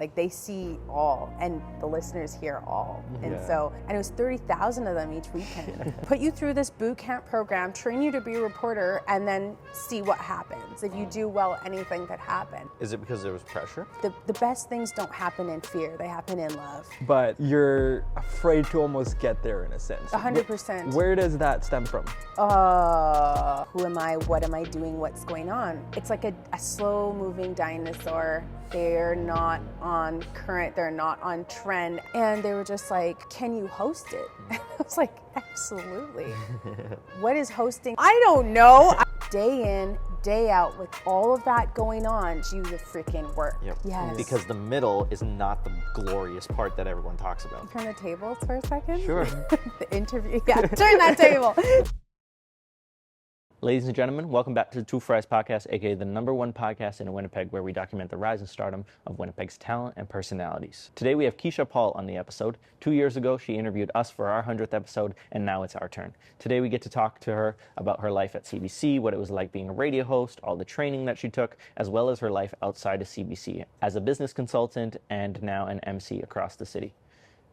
Like they see all, and the listeners hear all. And so, and it was 30,000 of them each weekend. Put you through this boot camp program, train you to be a reporter, and then see what happens. If you do well, anything could happen. Is it because there was pressure? The best things don't happen in fear, they happen in love. But you're afraid to almost get there in a sense. 100%. Where does that stem from? Who am I? What am I doing? What's going on? It's like a slow moving dinosaur. They're not on current, they're not on trend. And they were just like, can you host it? And I was like, absolutely. What is hosting? I don't know. Day in, day out, with all of that going on, do the freaking work. Yep. Yes. Because the middle is not the glorious part that everyone talks about. Turn the tables for a second? Sure. The interview, yeah, turn that table. Ladies and gentlemen, welcome back to the Two Fries Podcast, aka the #1 podcast in Winnipeg, where we document the rise and stardom of Winnipeg's talent and personalities. Today we have Keisha Paul on the episode. 2 years ago, she interviewed us for our 100th episode, and now it's our turn. Today we get to talk to her about her life at CBC, what it was like being a radio host, all the training that she took, as well as her life outside of CBC as a business consultant and now an MC across the city.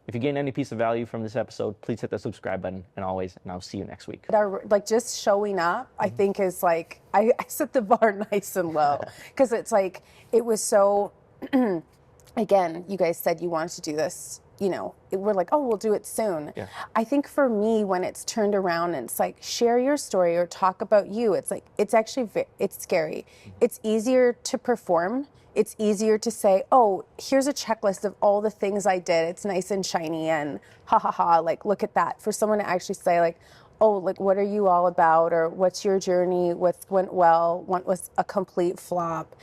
If you gain any piece of value from this episode, please hit the subscribe button, and I'll see you next week. Like just showing up, I think is like, I set the bar nice and low, because it's like, it was so, again, you guys said you wanted to do this, you know, we're like, oh, we'll do it soon. Yeah. I think for me, when it's turned around and it's like, share your story or talk about you, it's like, it's actually, it's scary. It's easier to perform. It's easier to say, oh, here's a checklist of all the things I did. It's nice and shiny and ha ha ha, like, look at that. For someone to actually say like, oh, like, what are you all about? Or what's your journey? What went well? What was a complete flop?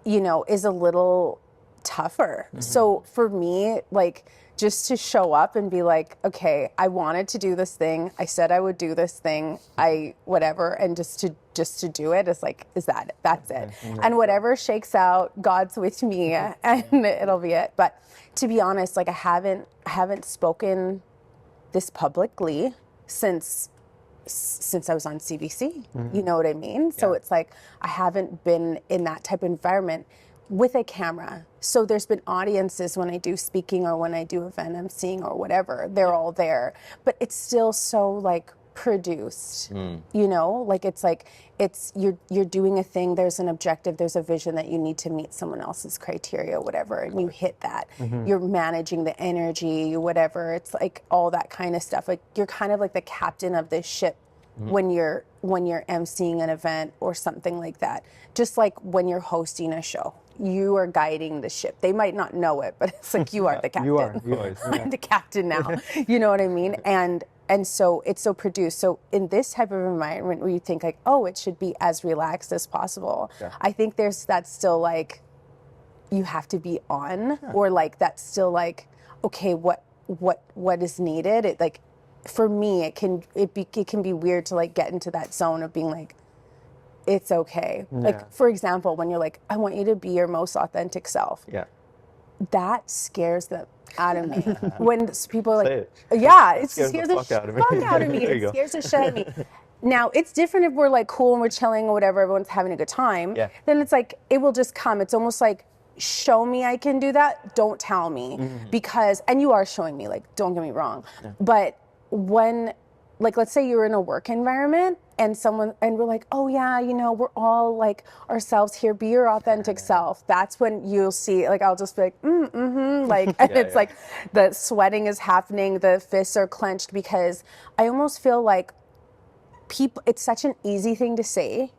You know, is a little tougher. So for me, like, just to show up and be like, okay, I wanted to do this thing. I said I would do this thing. Whatever. And just to do it is like, that's it. And whatever shakes out, God's with me, and it'll be it. But to be honest, like, I haven't spoken this publicly since I was on CBC. You know what I mean? So it's like, I haven't been in that type of environment with a camera. So there's been audiences when I do speaking or when I do event emceeing or whatever, they're all there, but it's still so like produced, you know, like you're doing a thing, there's an objective, there's a vision that you need to meet someone else's criteria, whatever, and you hit that. You're managing the energy, whatever. It's like all that kind of stuff. Like you're kind of like the captain of this ship when you're emceeing an event or something like that. Just like when you're hosting a show, you are guiding the ship. They might not know it, but it's like you are the captain. You are. I'm the captain now. You know what I mean? And so it's so produced. So in this type of environment where you think like, oh, it should be as relaxed as possible, I think that's still like, you have to be on, or like that's still like, okay, what is needed? It like, for me, it can be weird to like get into that zone of being like, it's okay. Like, for example, when you're like, I want you to be your most authentic self. Yeah. That scares the out of me. When people are like, it scares the fuck out of me. It scares the shit out of me. Now, it's different if we're like cool and we're chilling or whatever, everyone's having a good time. Yeah. Then it's like, it will just come. It's almost like, show me I can do that. Don't tell me. Because, and you are showing me, like, don't get me wrong. But when, like, let's say you're in a work environment and we're like, oh yeah, you know, we're all like ourselves here, be your authentic self. That's when you'll see, like, I'll just be like, like, and it's like the sweating is happening, the fists are clenched, because I almost feel like it's such an easy thing to say.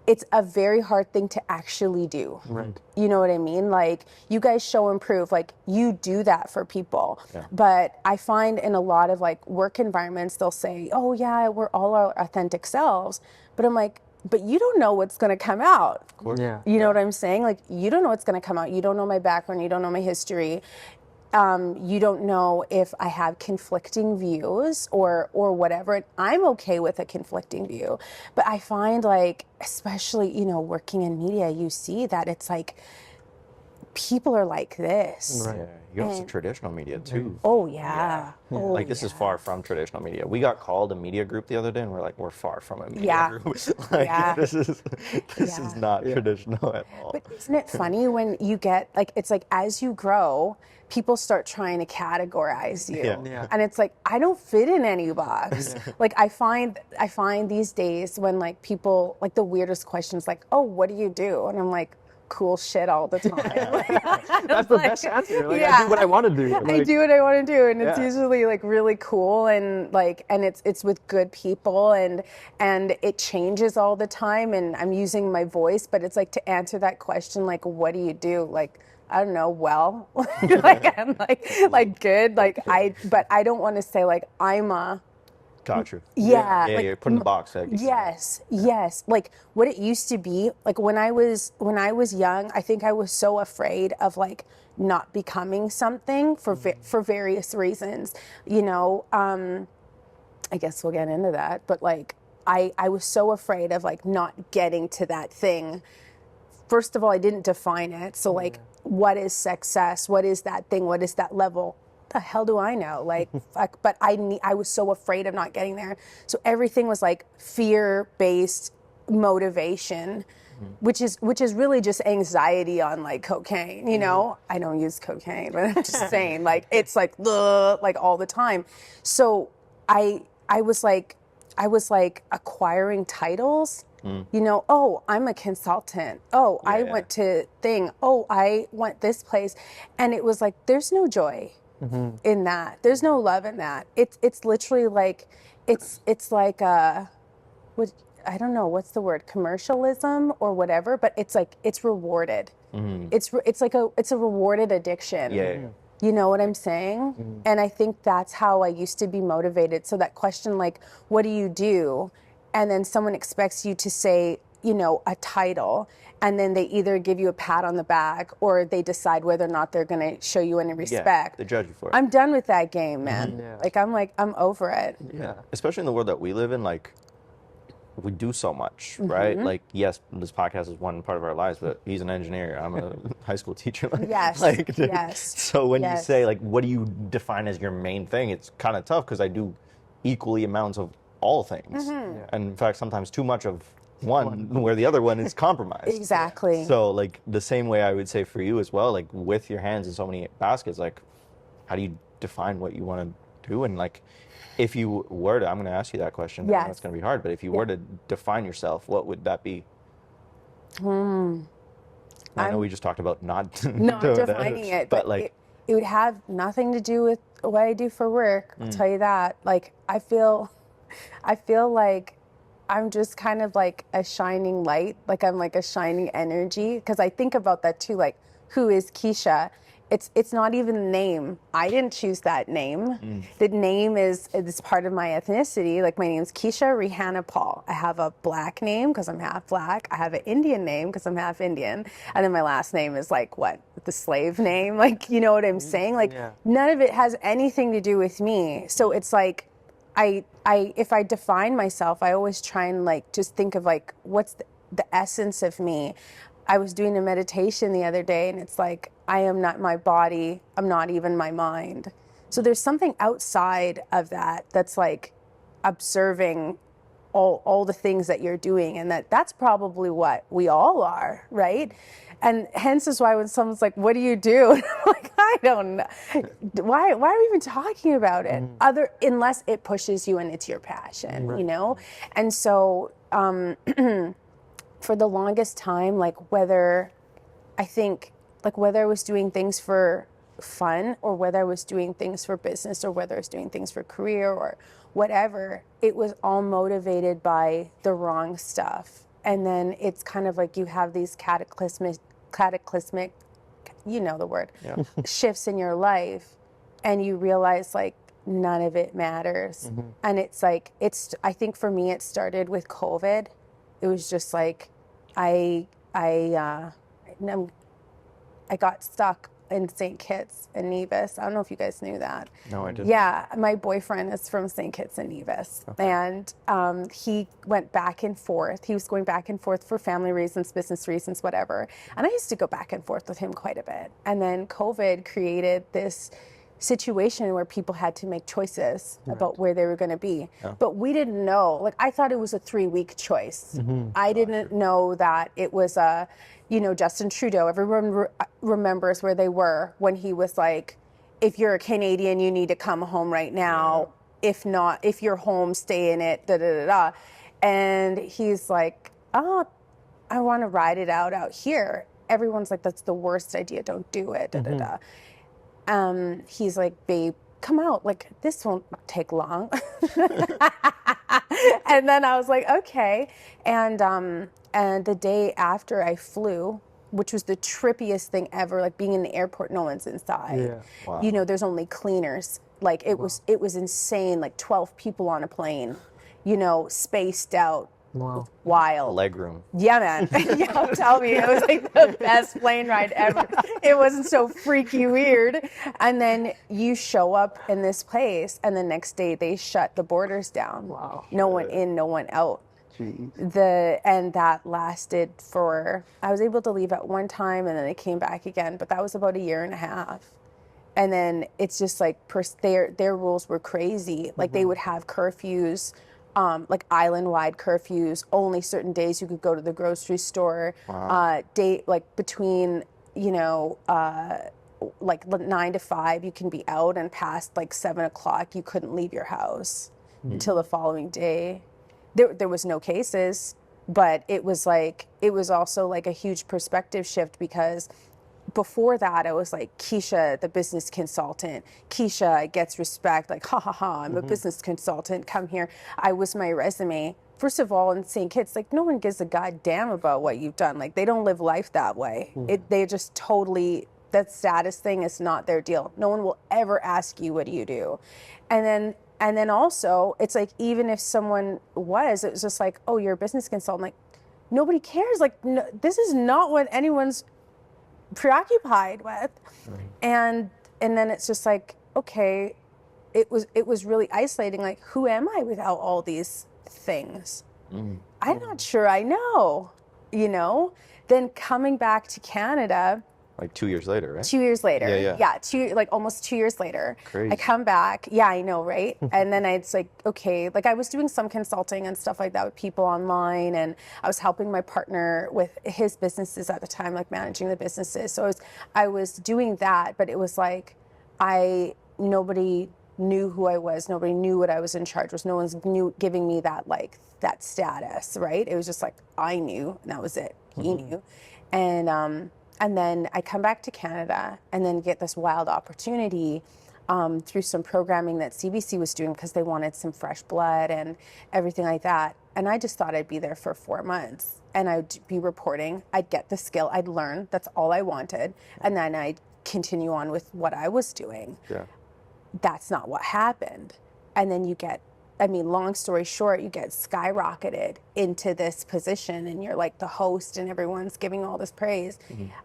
It's a very hard thing to actually do. Right. You know what I mean? Like, you guys show and prove, like, you do that for people. Yeah. But I find in a lot of like work environments, they'll say, oh yeah, we're all our authentic selves. But I'm like, but you don't know what's gonna come out. Of course. Yeah. You know what I'm saying? Like, you don't know what's gonna come out. You don't know my background. You don't know my history. You don't know if I have conflicting views or whatever. And I'm okay with a conflicting view. But I find, like, especially, you know, working in media, you see that it's like people are like this. Right. Yeah, you got some traditional media too. Oh yeah. Oh, Like this is far from traditional media. We got called a media group the other day, and we're like, we're far from a media Yeah. group. Like Yeah. this is Yeah. not traditional at all. But isn't it funny when you get like, it's like as you grow, people start trying to categorize you. Yeah. And it's like, I don't fit in any box. Like I find these days when like people, like the weirdest questions like, oh, what do you do? And I'm like, cool shit all the time. That's the best answer. Like, I do what I want to do. I Like, do what I want to do, and it's Yeah. usually like really cool, and like, and it's with good people, and it changes all the time, and I'm using my voice, but it's like to answer that question, like, what do you do? Like, I don't know. Well, like I'm like good. But I don't want to say like I'm a. Got you. Yeah, Yeah, like, you're put in the box. Like, Yes. Like what it used to be, like when I was young, I think I was so afraid of like not becoming something for various reasons. You know, I guess we'll get into that, but like I was so afraid of like not getting to that thing. First of all, I didn't define it. So like, what is success? What is that thing? What is that level? The hell do I know? Like, fuck, but I was so afraid of not getting there. So everything was like fear-based motivation, which is really just anxiety on like cocaine, you know? I don't use cocaine, but I'm just saying, like, it's like all the time. So I was like acquiring titles. You know, oh, I'm a consultant. Oh, I went to thing. Oh, I went this place. And it was like, there's no joy in that. There's no love in that. It's literally like, it's like what, I don't know, what's the word, commercialism or whatever, but it's like, it's rewarded. It's a rewarded addiction. Yeah. You know what I'm saying? And I think that's how I used to be motivated. So that question, like, what do you do? And then someone expects you to say, you know, a title, and then they either give you a pat on the back or they decide whether or not they're going to show you any respect. They judge you for it. I'm done with that game, man. Yeah. I'm over it. Yeah. Especially in the world that we live in, like, we do so much, right? Like, yes, this podcast is one part of our lives, but he's an engineer. I'm a high school teacher. Yes, Like, yes. So when you Yes. say, like, what do you define as your main thing? It's kind of tough because I do equally amounts of all things. And in fact, sometimes too much of one where the other one is compromised. Exactly. So, like, the same way I would say for you as well, like, with your hands in so many baskets, like, how do you define what you want to do? And, like, if you were to, I'm going to ask you that question. I know Yes. it's going to be hard, but if you were to define yourself, what would that be? I know we just talked about not doing defining it, but like, it would have nothing to do with what I do for work. I'll tell you that. Like, I feel like I'm just kind of like a shining light. Like I'm like a shining energy, because I think about that too. Like, who is Keisha? It's not even the name. I didn't choose that name. The name is part of my ethnicity. Like, my name's Keisha Rihanna Paul. I have a black name because I'm half black. I have an Indian name because I'm half Indian. And then my last name is like, what? The slave name? Like, you know what I'm saying? Like, none of it has anything to do with me. So it's like, if I define myself, I always try and like just think of like, what's the essence of me? I was doing a meditation the other day, and it's like, I am not my body. I'm not even my mind. So there's something outside of that that's like observing all the things that you're doing, and that's probably what we all are, right? And hence is why when someone's like, what do you do? And I'm like, I don't know. Why are we even talking about it? Unless it pushes you and it's your passion, you know? And so for the longest time, like whether I was doing things for fun or whether I was doing things for business or whether I was doing things for career or whatever, it was all motivated by the wrong stuff. And then it's kind of like you have these cataclysmic, you know the word, shifts in your life, and you realize like none of it matters. And it's like, I think for me, it started with COVID. It was just like, I got stuck in St. Kitts and Nevis. I don't know if you guys knew that. No, I didn't. Yeah, my boyfriend is from St. Kitts and Nevis. Okay. And he went back and forth. He was going back and forth for family reasons, business reasons, whatever. And I used to go back and forth with him quite a bit. And then COVID created this situation where people had to make choices about where they were going to be. Yeah. But we didn't know. Like, I thought it was a 3-week choice. I didn't know that it was a, Justin Trudeau. Everyone remembers where they were when he was like, if you're a Canadian, you need to come home right now. Yeah. If not, if you're home, stay in it, da-da-da-da. And he's like, oh, I want to ride it out here. Everyone's like, that's the worst idea. Don't do it, da-da-da. He's like, babe, come out. Like, this won't take long. And then I was like, okay. And the day after I flew, which was the trippiest thing ever, like being in the airport, no one's inside. Yeah. Wow. There's only cleaners. Like, it was insane. Like 12 people on a plane, spaced out. Wow. Wild. Legroom. Yeah, man. Yeah, tell me. It was like the best plane ride ever. It wasn't so freaky weird. And then you show up in this place, and the next day they shut the borders down. Wow. No one in, no one out. Jeez. And that lasted I was able to leave at one time, and then I came back again, but that was about 1.5 years. And then it's just like their rules were crazy. Like they would have curfews. Like island-wide curfews, only certain days you could go to the grocery store. Wow. Between, like 9 to 5, you can be out, and past like 7 o'clock, you couldn't leave your house until the following day. There was no cases, but it was also like a huge perspective shift, because before that, I was like, Keisha, the business consultant. Keisha gets respect. Like, ha, ha, ha, I'm a business consultant. Come here. I was my resume. First of all, in St. Kitts, like, no one gives a goddamn about what you've done. Like, they don't live life that way. They just totally, that status thing is not their deal. No one will ever ask you, what do you do? And then also, it's like, even if someone it was just like, oh, you're a business consultant. Like, nobody cares. Like, no, this is not what anyone's preoccupied with. And then it's just like, okay, it was really isolating. Like, who am I without all these things? I'm not sure I know, Then coming back to Canada, like 2 years later, right? 2 years later. Yeah, almost 2 years later. Crazy. I come back. Yeah, I know, right? And then it's like, okay, like I was doing some consulting and stuff like that with people online, and I was helping my partner with his businesses at the time, like managing the businesses. So I was doing that, but it was like nobody knew who I was. Nobody knew what I was in charge of. No one's giving me that status, right? It was just like, I knew, and that was it. He knew. And then I come back to Canada and then get this wild opportunity through some programming that CBC was doing, because they wanted some fresh blood and everything like that. And I just thought I'd be there for 4 months, and I'd be reporting. I'd get the skill. I'd learn. That's all I wanted. And then I'd continue on with what I was doing. Yeah. That's not what happened. And then long story short, you get skyrocketed into this position, and you're like the host, and everyone's giving all this praise.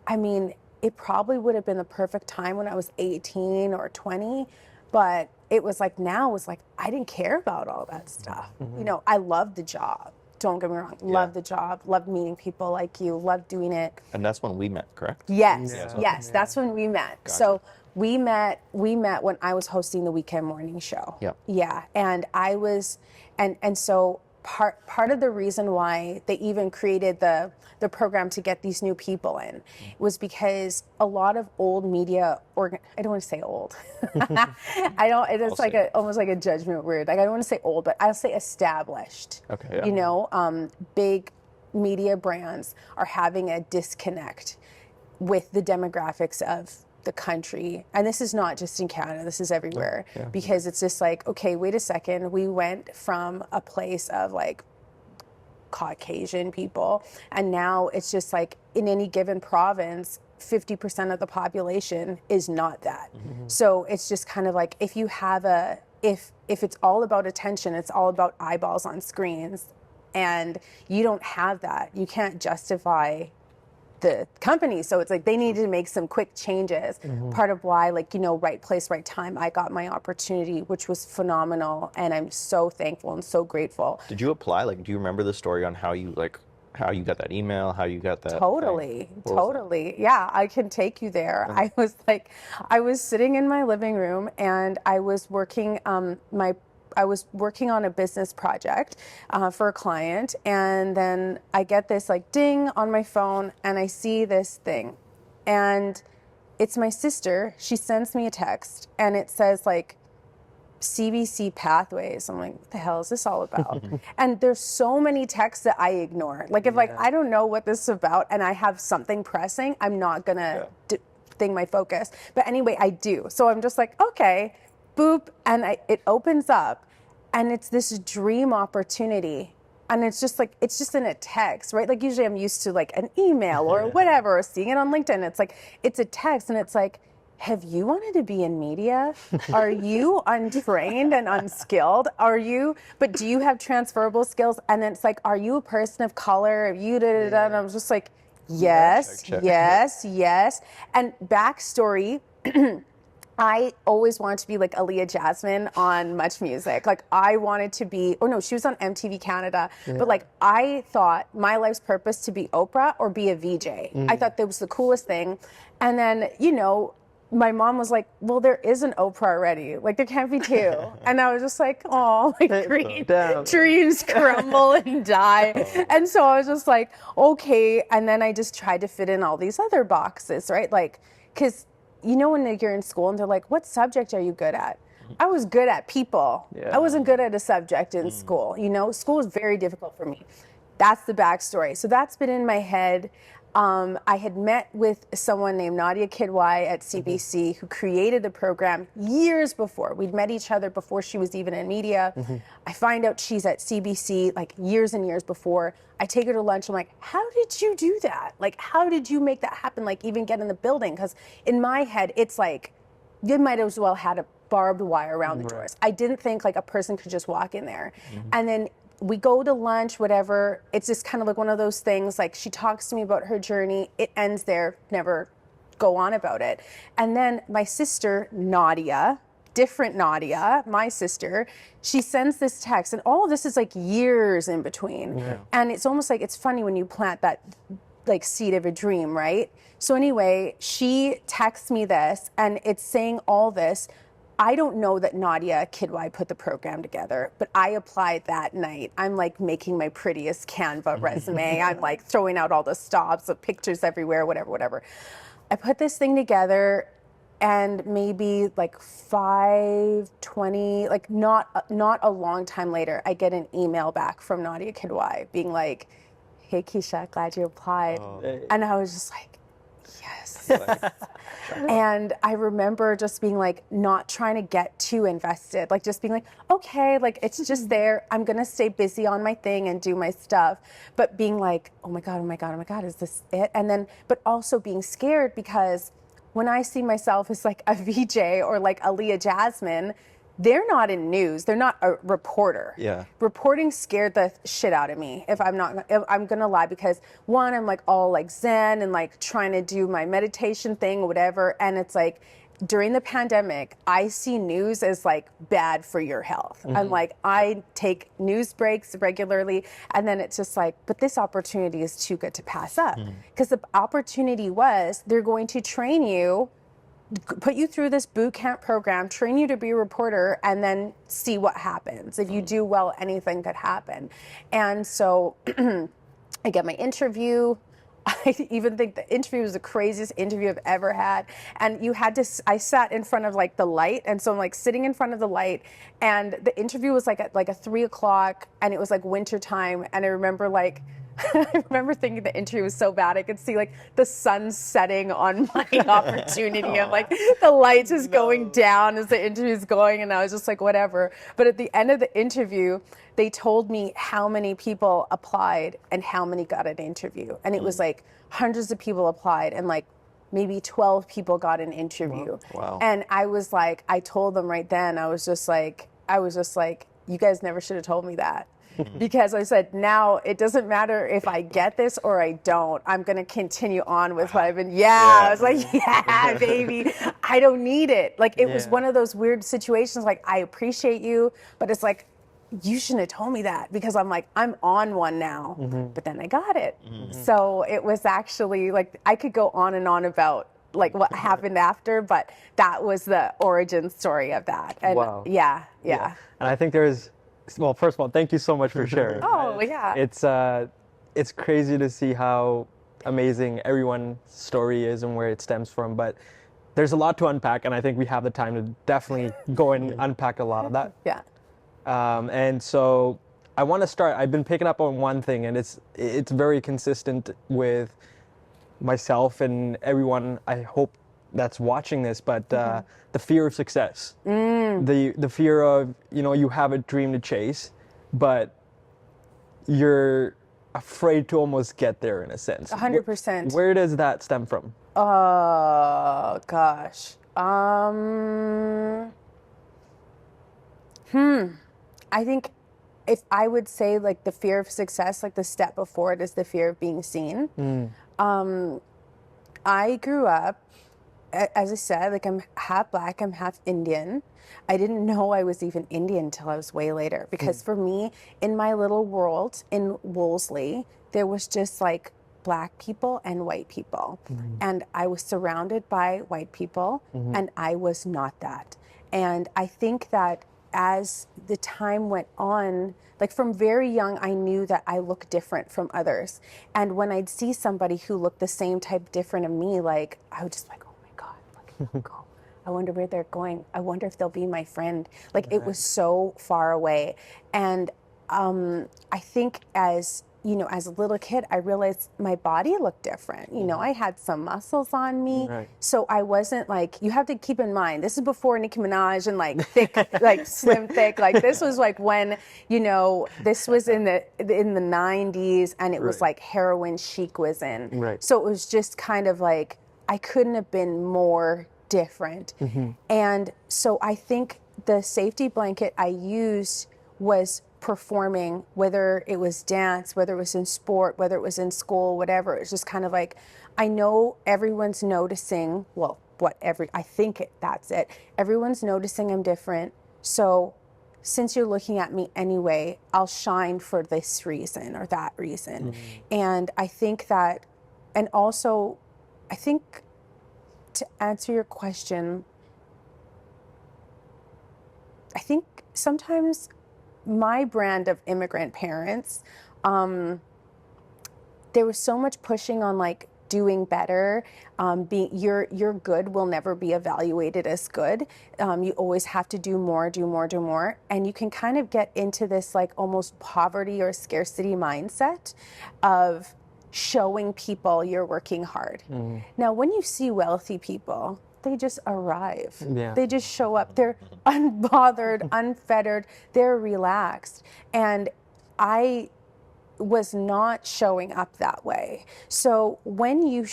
I mean, it probably would have been the perfect time when I was 18 or 20, but it was like, I didn't care about all that stuff. I loved the job. Don't get me wrong. Love the job. Love meeting people like you. Love doing it. And that's when we met, correct? Yes. That's when we met. Gotcha. So we met when I was hosting the weekend morning show. Yeah. Yeah. And I was, and so part of the reason why they even created the program to get these new people in was because a lot of old media, I don't want to say old. It's like almost like a judgment word. Like, I don't want to say old, but I'll say established. Okay. Yeah. Big media brands are having a disconnect with the demographics of the country. And this is not just in Canada, this is everywhere. Yeah. Because it's just like, okay, wait a second. We went from a place of like Caucasian people, and now it's just like in any given province, 50% of the population is not that. So it's just kind of like, if you have if it's all about attention, it's all about eyeballs on screens, and you don't have that, you can't justify the company. So it's like they needed to make some quick changes. Part of why, like, you know, right place, right time, I got my opportunity, which was phenomenal. And I'm so thankful and so grateful. Did you apply? Like, do you remember the story on how you got that email, how you got that Totally, thing? totally. Yeah, I can take you there. I was sitting in my living room and I was working I was working on a business project for a client, and then I get this like ding on my phone and I see this thing, and it's my sister. She sends me a text and it says like CBC pathways. I'm like, what the hell is this all about? And there's so many texts that I ignore. Like if like I don't know what this is about and I have something pressing, I'm not gonna thing my focus. But anyway, I do. So I'm just like, okay, boop, and it opens up, and it's this dream opportunity. And it's just in a text, right? Like usually I'm used to like an email or whatever, or seeing it on LinkedIn. It's like, it's a text, and it's like, have you wanted to be in media? Are you untrained and unskilled? But do you have transferable skills? And then it's like, are you a person of color? Are you And I was just like, yes, yes. And backstory, I always wanted to be like Aaliyah Jasmine on Much Music. Like I wanted to be, she was on MTV Canada. But like I thought my life's purpose to be Oprah or be a VJ. I thought that was the coolest thing. And then, my mom was like, well, there is an Oprah already. Like there can't be two. And I was just like, oh, like dreams crumble and die. And so I was just like, okay. And then I just tried to fit in all these other boxes, right? Like, cause when you're in school and they're like, what subject are you good at? I was good at people. I wasn't good at a subject in school. School was very difficult for me. That's the backstory. So that's been in my head. I had met with someone named Nadia Kidwai at CBC who created the program years before. We'd met each other before she was even in media. I find out she's at CBC like years and years before. I take her to lunch. I'm like, how did you do that? Like, how did you make that happen? Like, even get in the building? Because in my head, it's like, you might as well had a barbed wire around the doors. I didn't think like a person could just walk in there. And then we go to lunch, whatever. It's just kind of like one of those things, like she talks to me about her journey. It ends there, never go on about it. And then my sister, Nadia, different Nadia, my sister, she sends this text, and all of this is like years in between. And it's almost like, it's funny when you plant that like seed of a dream, right? So anyway, she texts me this, and it's saying all this. I don't know that Nadia Kidwai put the program together, but I applied that night. I'm like making my prettiest Canva resume. I'm like throwing out all the stops of pictures everywhere, whatever. I put this thing together, and maybe like 5:20, like not a long time later, I get an email back from Nadia Kidwai being like, hey Keisha, glad you applied. And I was just like, yes. And I remember just being like, not trying to get too invested, like just being like, okay, like it's just there. I'm going to stay busy on my thing and do my stuff. But being like, oh my God, is this it? And then, but also being scared, because when I see myself as like a VJ or like Aaliyah Jasmine, they're not in news. They're not a reporter. Reporting scared the shit out of me, if I'm gonna lie, because one, I'm like all like Zen and like trying to do my meditation thing, whatever. And it's like during the pandemic, I see news as like bad for your health. I'm like, I take news breaks regularly, and then it's just like, but this opportunity is too good to pass up. Because the opportunity was, they're going to train you, put you through this boot camp program, train you to be a reporter, and then see what happens. If you do well, anything could happen. And so I get my interview. I even think the interview was the craziest interview I've ever had. And I sat in front of like the light. And so I'm like sitting in front of the light, and the interview was like at like a 3 o'clock, and it was like winter time. And I remember thinking the interview was so bad. I could see like the sun setting on my opportunity. I'm like, the lights is going down as the interview is going. And I was just like, whatever. But at the end of the interview, they told me how many people applied and how many got an interview. And it was like hundreds of people applied, and like maybe 12 people got an interview. Wow. And I was like, I told them right then, I was just like, you guys never should have told me that. because I said, now it doesn't matter if I get this or I don't, I'm going to continue on with what I've been. I was like, yeah, baby, I don't need it. Like, it was one of those weird situations. Like, I appreciate you, but it's like, you shouldn't have told me that, because I'm like, I'm on one now, but then I got it. So it was actually like, I could go on and on about like what happened after, but that was the origin story of that. And Wow. yeah. And I think well, first of all, thank you so much for sharing. Oh, yeah. It's crazy to see how amazing everyone's story is and where it stems from, but there's a lot to unpack, and I think we have the time to definitely go and unpack a lot of that. Yeah. And so I want to start, I've been picking up on one thing, and it's very consistent with myself and everyone, I hope, that's watching this, but the fear of success, the fear of, you have a dream to chase, but you're afraid to almost get there in a sense. 100%. Where does that stem from? Oh, gosh. I think if I would say like the fear of success, like the step before it is the fear of being seen. I grew up, as I said, like I'm half Black, I'm half Indian. I didn't know I was even Indian until I was way later, because for me, in my little world in Wolseley, there was just like Black people and white people. And I was surrounded by white people, and I was not that. And I think that as the time went on, like from very young, I knew that I looked different from others. And when I'd see somebody who looked the same type different of me, like I would just like, oh my God, look at them go. I wonder where they're going. I wonder if they'll be my friend. Like it was so far away. And I think as a little kid, I realized my body looked different. I had some muscles on me. So I wasn't like, you have to keep in mind, this is before Nicki Minaj and like thick, like slim thick. Like this was like when, this was in the 90s, and it was like heroin chic was in. So it was just kind of like, I couldn't have been more different. And so I think the safety blanket I used was performing, whether it was dance, whether it was in sport, whether it was in school, whatever. It's just kind of like, I know everyone's noticing, that's it. Everyone's noticing I'm different. So since you're looking at me anyway, I'll shine for this reason or that reason. And I think that, and also, I think to answer your question, I think sometimes my brand of immigrant parents, there was so much pushing on like doing better, your good will never be evaluated as good. You always have to do more, and you can kind of get into this like almost poverty or scarcity mindset of showing people you're working hard. Now, when you see wealthy people, they just arrive. They just show up. They're unbothered, unfettered. They're relaxed. And I was not showing up that way. So when you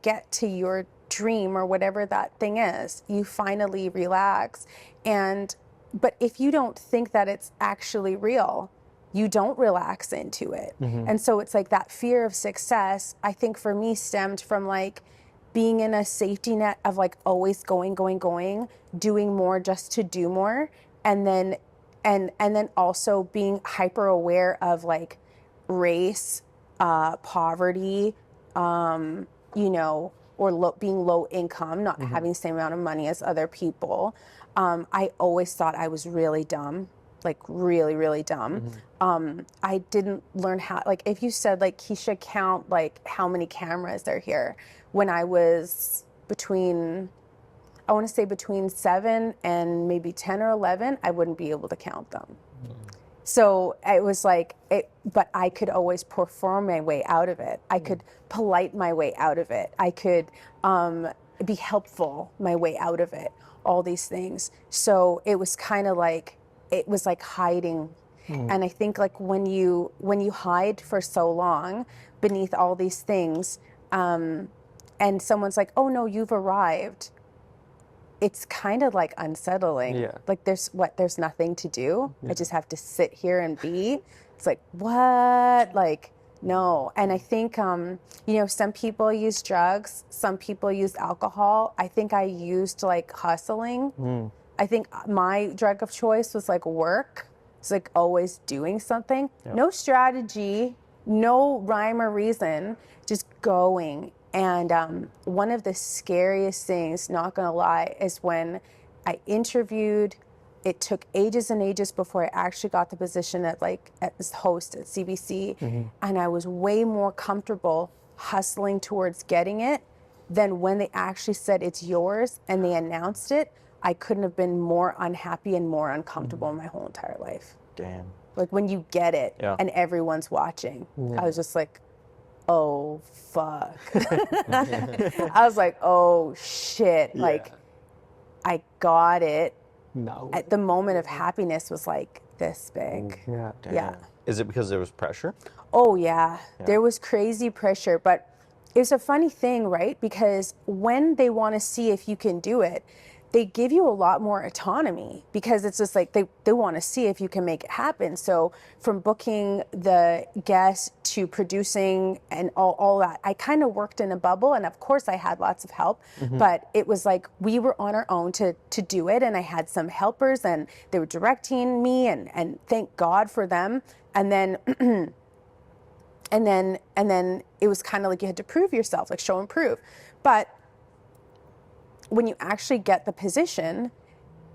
get to your dream or whatever that thing is, you finally relax. But if you don't think that it's actually real, you don't relax into it. And so it's like that fear of success, I think for me stemmed from like being in a safety net of like always going, doing more just to do more. And then also being hyper aware of like race, poverty, or being low income, not having the same amount of money as other people. I always thought I was really dumb, like really, really dumb. I didn't learn how, like if you said like, Keisha, count like how many cameras are here. When I was between 7 and maybe 10 or 11, I wouldn't be able to count them. So it was like, but I could always perform my way out of it. I could polite my way out of it. I could be helpful my way out of it, all these things. So it was kind of like, it was like hiding. And I think like when you hide for so long beneath all these things, and someone's like, oh no, you've arrived. it's kind of like unsettling. Yeah. Like there's nothing to do. I just have to sit here and be. It's like, what? Like, no. And I think, some people use drugs, some people use alcohol. I think I used like hustling. I think my drug of choice was like work. It's like always doing something. No strategy, no rhyme or reason, just going. And one of the scariest things, not gonna lie, is when I interviewed. It took ages and ages before I actually got the position as host at CBC. And I was way more comfortable hustling towards getting it than when they actually said it's yours and they announced it. I couldn't have been more unhappy and more uncomfortable in my whole entire life. Damn. Like when you get it and everyone's watching, I was just like, oh, fuck. I was like, oh, shit. Like, I got it. No. At the moment of happiness was like this big. Yeah. Damn. Yeah. Is it because there was pressure? Oh, yeah. There was crazy pressure. But it's a funny thing, right? Because when they want to see if you can do it, they give you a lot more autonomy because it's just like they want to see if you can make it happen. So from booking the guests to producing and all that, I kind of worked in a bubble. And of course I had lots of help, but it was like we were on our own to do it. And I had some helpers and they were directing me and thank God for them. And then and then it was kind of like you had to prove yourself, like show and prove. But when you actually get the position,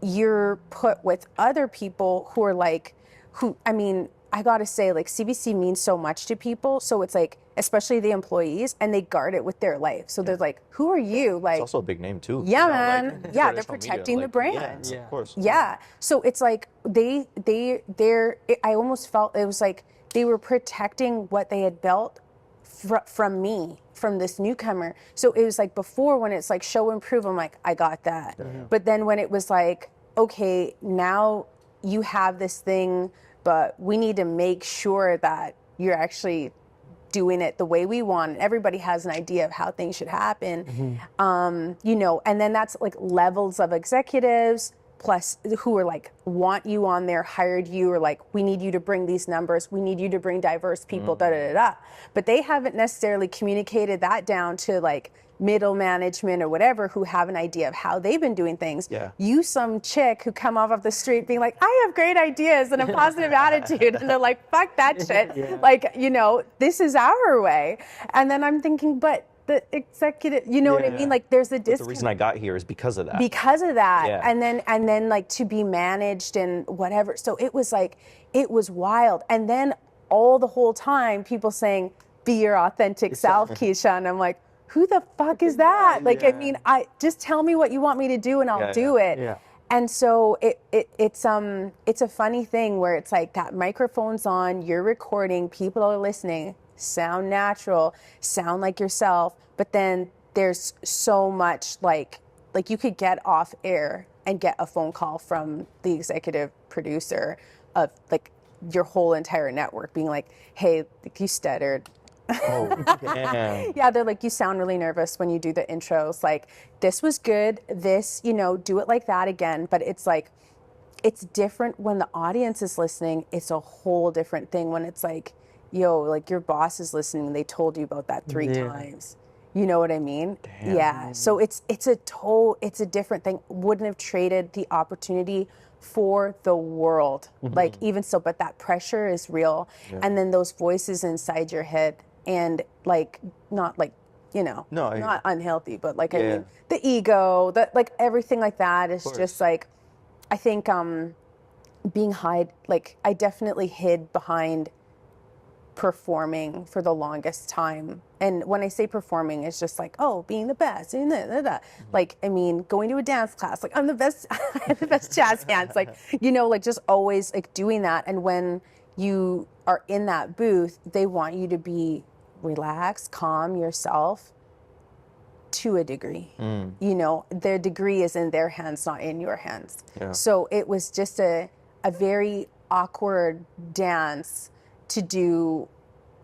you're put with other people who are like, I gotta say, like CBC means so much to people. So it's like, especially the employees, and they guard it with their life. So they're like, who are you? Like, It's also a big name too. yeah, you know, man. like, Yeah, they're traditional media, protecting the like, brand. Yeah, of course. Yeah. So it's like I almost felt it was like they were protecting what they had built from me, from this newcomer. So it was like before when it's like show and prove, I'm like, I got that. But then when it was like, okay, now you have this thing, but we need to make sure that you're actually doing it the way we want. Everybody has an idea of how things should happen. And then that's like levels of executives plus who are like, want you on there, hired you, or like, we need you to bring these numbers. We need you to bring diverse people, But they haven't necessarily communicated that down to like middle management or whatever who have an idea of how they've been doing things. You some chick who come off the street being like, I have great ideas and a positive attitude. And they're like, fuck that shit. Like, this is our way. And then I'm thinking, but the executive, you know what I mean? Like there's a disconnect. The reason I got here is because of that. Because of that. Yeah. And then like to be managed and whatever. So it was like, it was wild. And then all the whole time people saying, be your authentic self, Keisha. And I'm like, who the fuck is that? Like, I mean, just tell me what you want me to do and I'll do it. Yeah. And so it's a funny thing where it's like that microphone's on, you're recording, people are listening, sound natural, sound like yourself, but then there's so much like you could get off air and get a phone call from the executive producer of like your whole entire network being like, hey, you stuttered. Oh, damn. Yeah, they're like, you sound really nervous when you do the intros. Like, this was good. This, do it like that again. But it's like, it's different when the audience is listening. It's a whole different thing when it's like, yo, like your boss is listening and they told you about that 3 times. You know what I mean? Damn. Yeah. So it's a different thing. Wouldn't have traded the opportunity for the world. Like even so, but that pressure is real. And then those voices inside your head and like, not like, not unhealthy, but like, I mean, the ego, that like everything like that is just like, I think being like I definitely hid behind performing for the longest time. And when I say performing, it's just like, oh, being the best. Like, I mean, going to a dance class, like I'm the best, I have the best jazz hands. Like, like just always like doing that. And when you are in that booth, they want you to be relaxed, calm yourself to a degree. Their degree is in their hands, not in your hands. So it was just a very awkward dance to do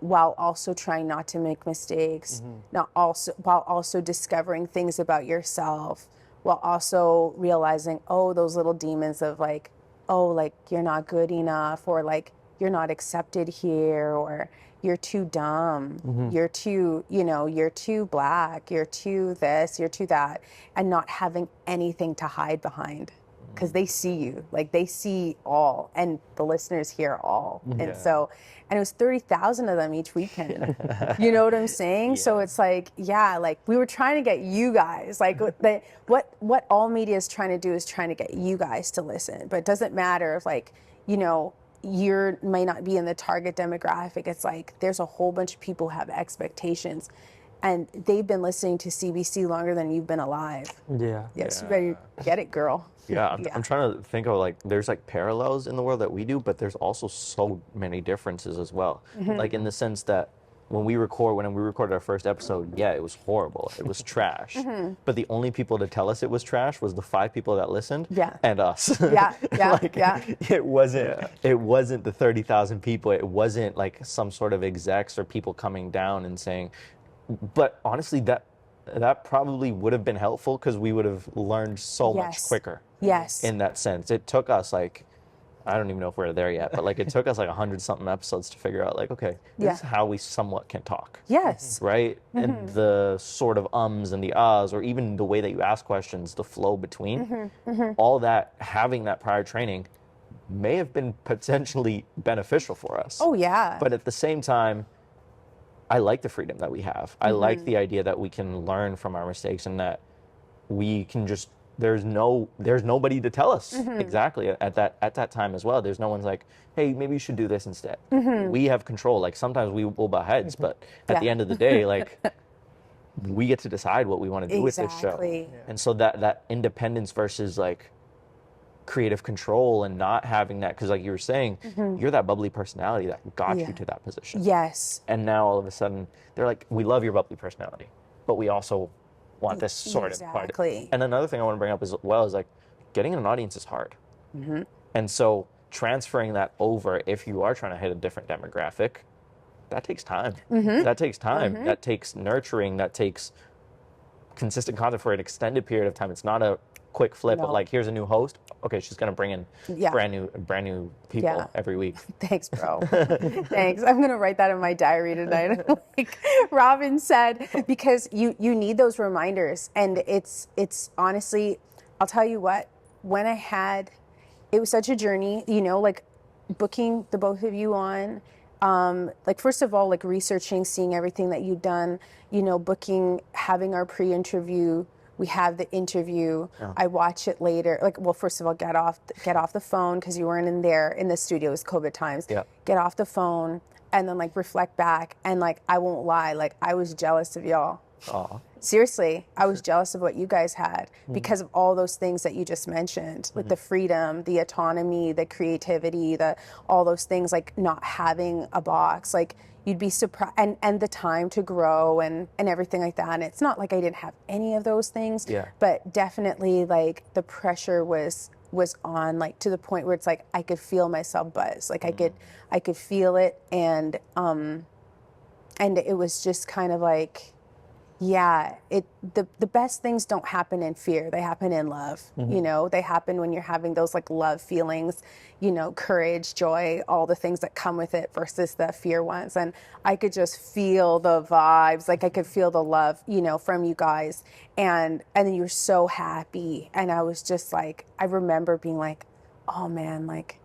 while also trying not to make mistakes, while also discovering things about yourself, while also realizing, oh, those little demons of like, oh, like you're not good enough, or like you're not accepted here, or you're too dumb, you're too, you're too black, you're too this, you're too that, and not having anything to hide behind, because they see you, like they see all, and the listeners hear all. And so, and it was 30,000 of them each weekend. You know what I'm saying? So it's like, like we were trying to get you guys, like what all media is trying to do is trying to get you guys to listen, but it doesn't matter if like, you may not be in the target demographic. It's like there's a whole bunch of people who have expectations, and they've been listening to CBC longer than you've been alive. Yes, you better get it, girl. I'm trying to think of like there's like parallels in the world that we do, but there's also so many differences as well. Like in the sense that when we recorded our first episode, it was horrible. It was trash. But the only people to tell us it was trash was the 5 people that listened and us. It wasn't the 30,000 people. It wasn't like some sort of execs or people coming down and saying, but honestly, that probably would have been helpful because we would have learned so much quicker. In that sense. It took us like, I don't even know if we're there yet, but like it took us like 100-something episodes to figure out like, okay, this is how we somewhat can talk. Right? And the sort of ums and the ahs, or even the way that you ask questions, the flow between, all that, having that prior training may have been potentially beneficial for us. But at the same time, I like the freedom that we have. I like the idea that we can learn from our mistakes, and that we can just, there's nobody to tell us exactly at that time as well. There's no one's like, hey, maybe you should do this instead. We have control. Like sometimes we will butt heads, but at the end of the day, like we get to decide what we want to do with this show. And so that independence versus like creative control and not having that, because like you were saying, you're that bubbly personality that got you to that position. And now all of a sudden they're like, we love your bubbly personality, but we also want this sort of part. And another thing I want to bring up as well is like getting an audience is hard. And so transferring that over, if you are trying to hit a different demographic, that takes time. That takes time. That takes nurturing. That takes consistent content for an extended period of time. It's not a quick flip of like, here's a new host. Okay, she's gonna bring in brand new people every week. Thanks, bro. Thanks. I'm gonna write that in my diary tonight. Like Robin said, because you need those reminders, and it's honestly, I'll tell you what, when it was such a journey, like booking the both of you on. Like first of all, like researching, seeing everything that you've done, booking, having our pre-interview. We have the interview. I watch it later. Like, well, first of all, get off the phone, because you weren't in the studio. It was COVID times. Get off the phone and then like reflect back. And like, I won't lie, like I was jealous of y'all. Seriously, I was jealous of what you guys had because of all those things that you just mentioned, with the freedom, the autonomy, the creativity, all those things, like not having a box, like you'd be surprised, and the time to grow and everything like that. And it's not like I didn't have any of those things, but definitely like the pressure was on, like to the point where it's like I could feel myself buzz, like I could feel it, and it was just kind of like, the best things don't happen in fear, they happen in love. They happen when you're having those like love feelings, courage, joy, all the things that come with it versus the fear ones. And I could just feel the vibes, like I could feel the love, from you guys, and then you're so happy, and I was just like, I remember being like, oh man, like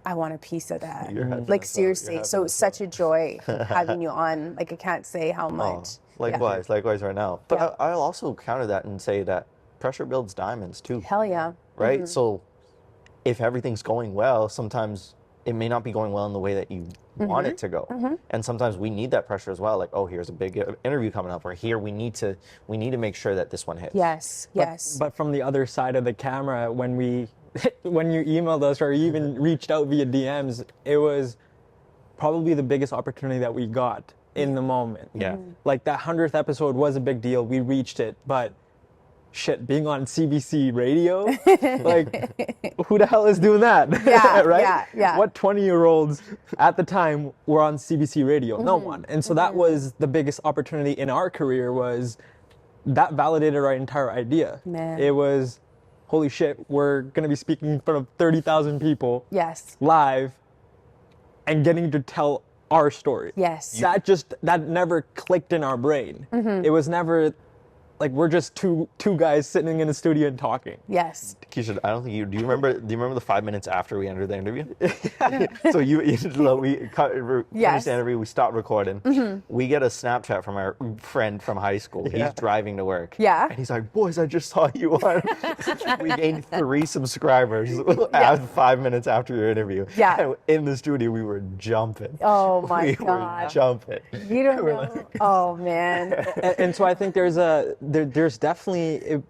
I want a piece of that, like seriously. So it was such a joy having you on, like I can't say how much. Likewise right now. But I'll also counter that and say that pressure builds diamonds too. Hell yeah. Right? So if everything's going well, sometimes it may not be going well in the way that you want it to go. And sometimes we need that pressure as well. Like, oh, here's a big interview coming up, or here we need to make sure that this one hits. Yes. But from the other side of the camera, when you emailed us or even reached out via DMs, it was probably the biggest opportunity that we got in the moment. Like that 100th episode was a big deal. We reached it, but shit, being on CBC radio, like who the hell is doing that? Right? What 20-year-olds at the time were on CBC radio? No one. And so that was the biggest opportunity in our career, was that validated our entire idea. Man. It was, holy shit, we're going to be speaking in front of 30,000 people Yes. live and getting to tell our story. Yes. That never clicked in our brain. It was never like we're just two guys sitting in a studio and talking. Yes. Keisha, I don't think do you remember the 5 minutes after we entered the interview? So we finished the interview, we stopped recording. We get a Snapchat from our friend from high school. He's driving to work. Yeah. And he's like, boys, I just saw you on. We gained 3 subscribers at 5 minutes after your interview. Yeah. And in the studio, we were jumping. Oh my we God. were jumping. You don't know. Oh man. And so I think there's definitely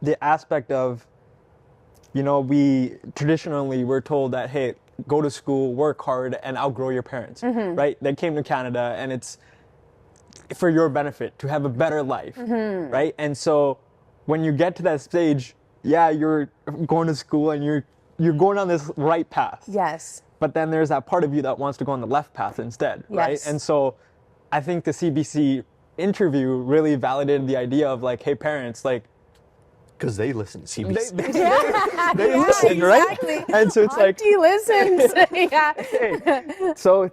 the aspect of, we traditionally we're told that, hey, go to school, work hard, and outgrow your parents, right? They came to Canada, and it's for your benefit to have a better life, right? And so when you get to that stage, yeah, you're going to school and you're going on this right path. Yes. But then there's that part of you that wants to go on the left path instead, right? Yes. And so I think the CBC interview really validated the idea of like, hey, parents, like, Because they listen to CBC. they listen, right? And so it's like, Auntie listens. Yeah. so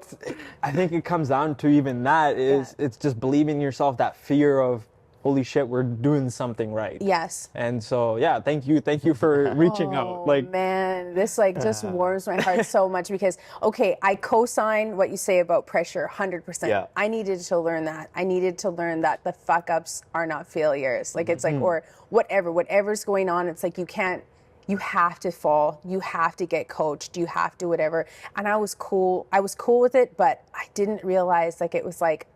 I think it comes down to even that is it's just believing in yourself, that fear of, holy shit, we're doing something right. Yes. And so, yeah, thank you for reaching out. Like, man, this just warms my heart so much because, okay, I co-sign what you say about pressure 100%. Yeah. I needed to learn that. I needed to learn that the fuck ups are not failures. Like it's like, or whatever's going on, it's like you have to fall, you have to get coached, you have to whatever. And I was cool with it, but I didn't realize like it was like,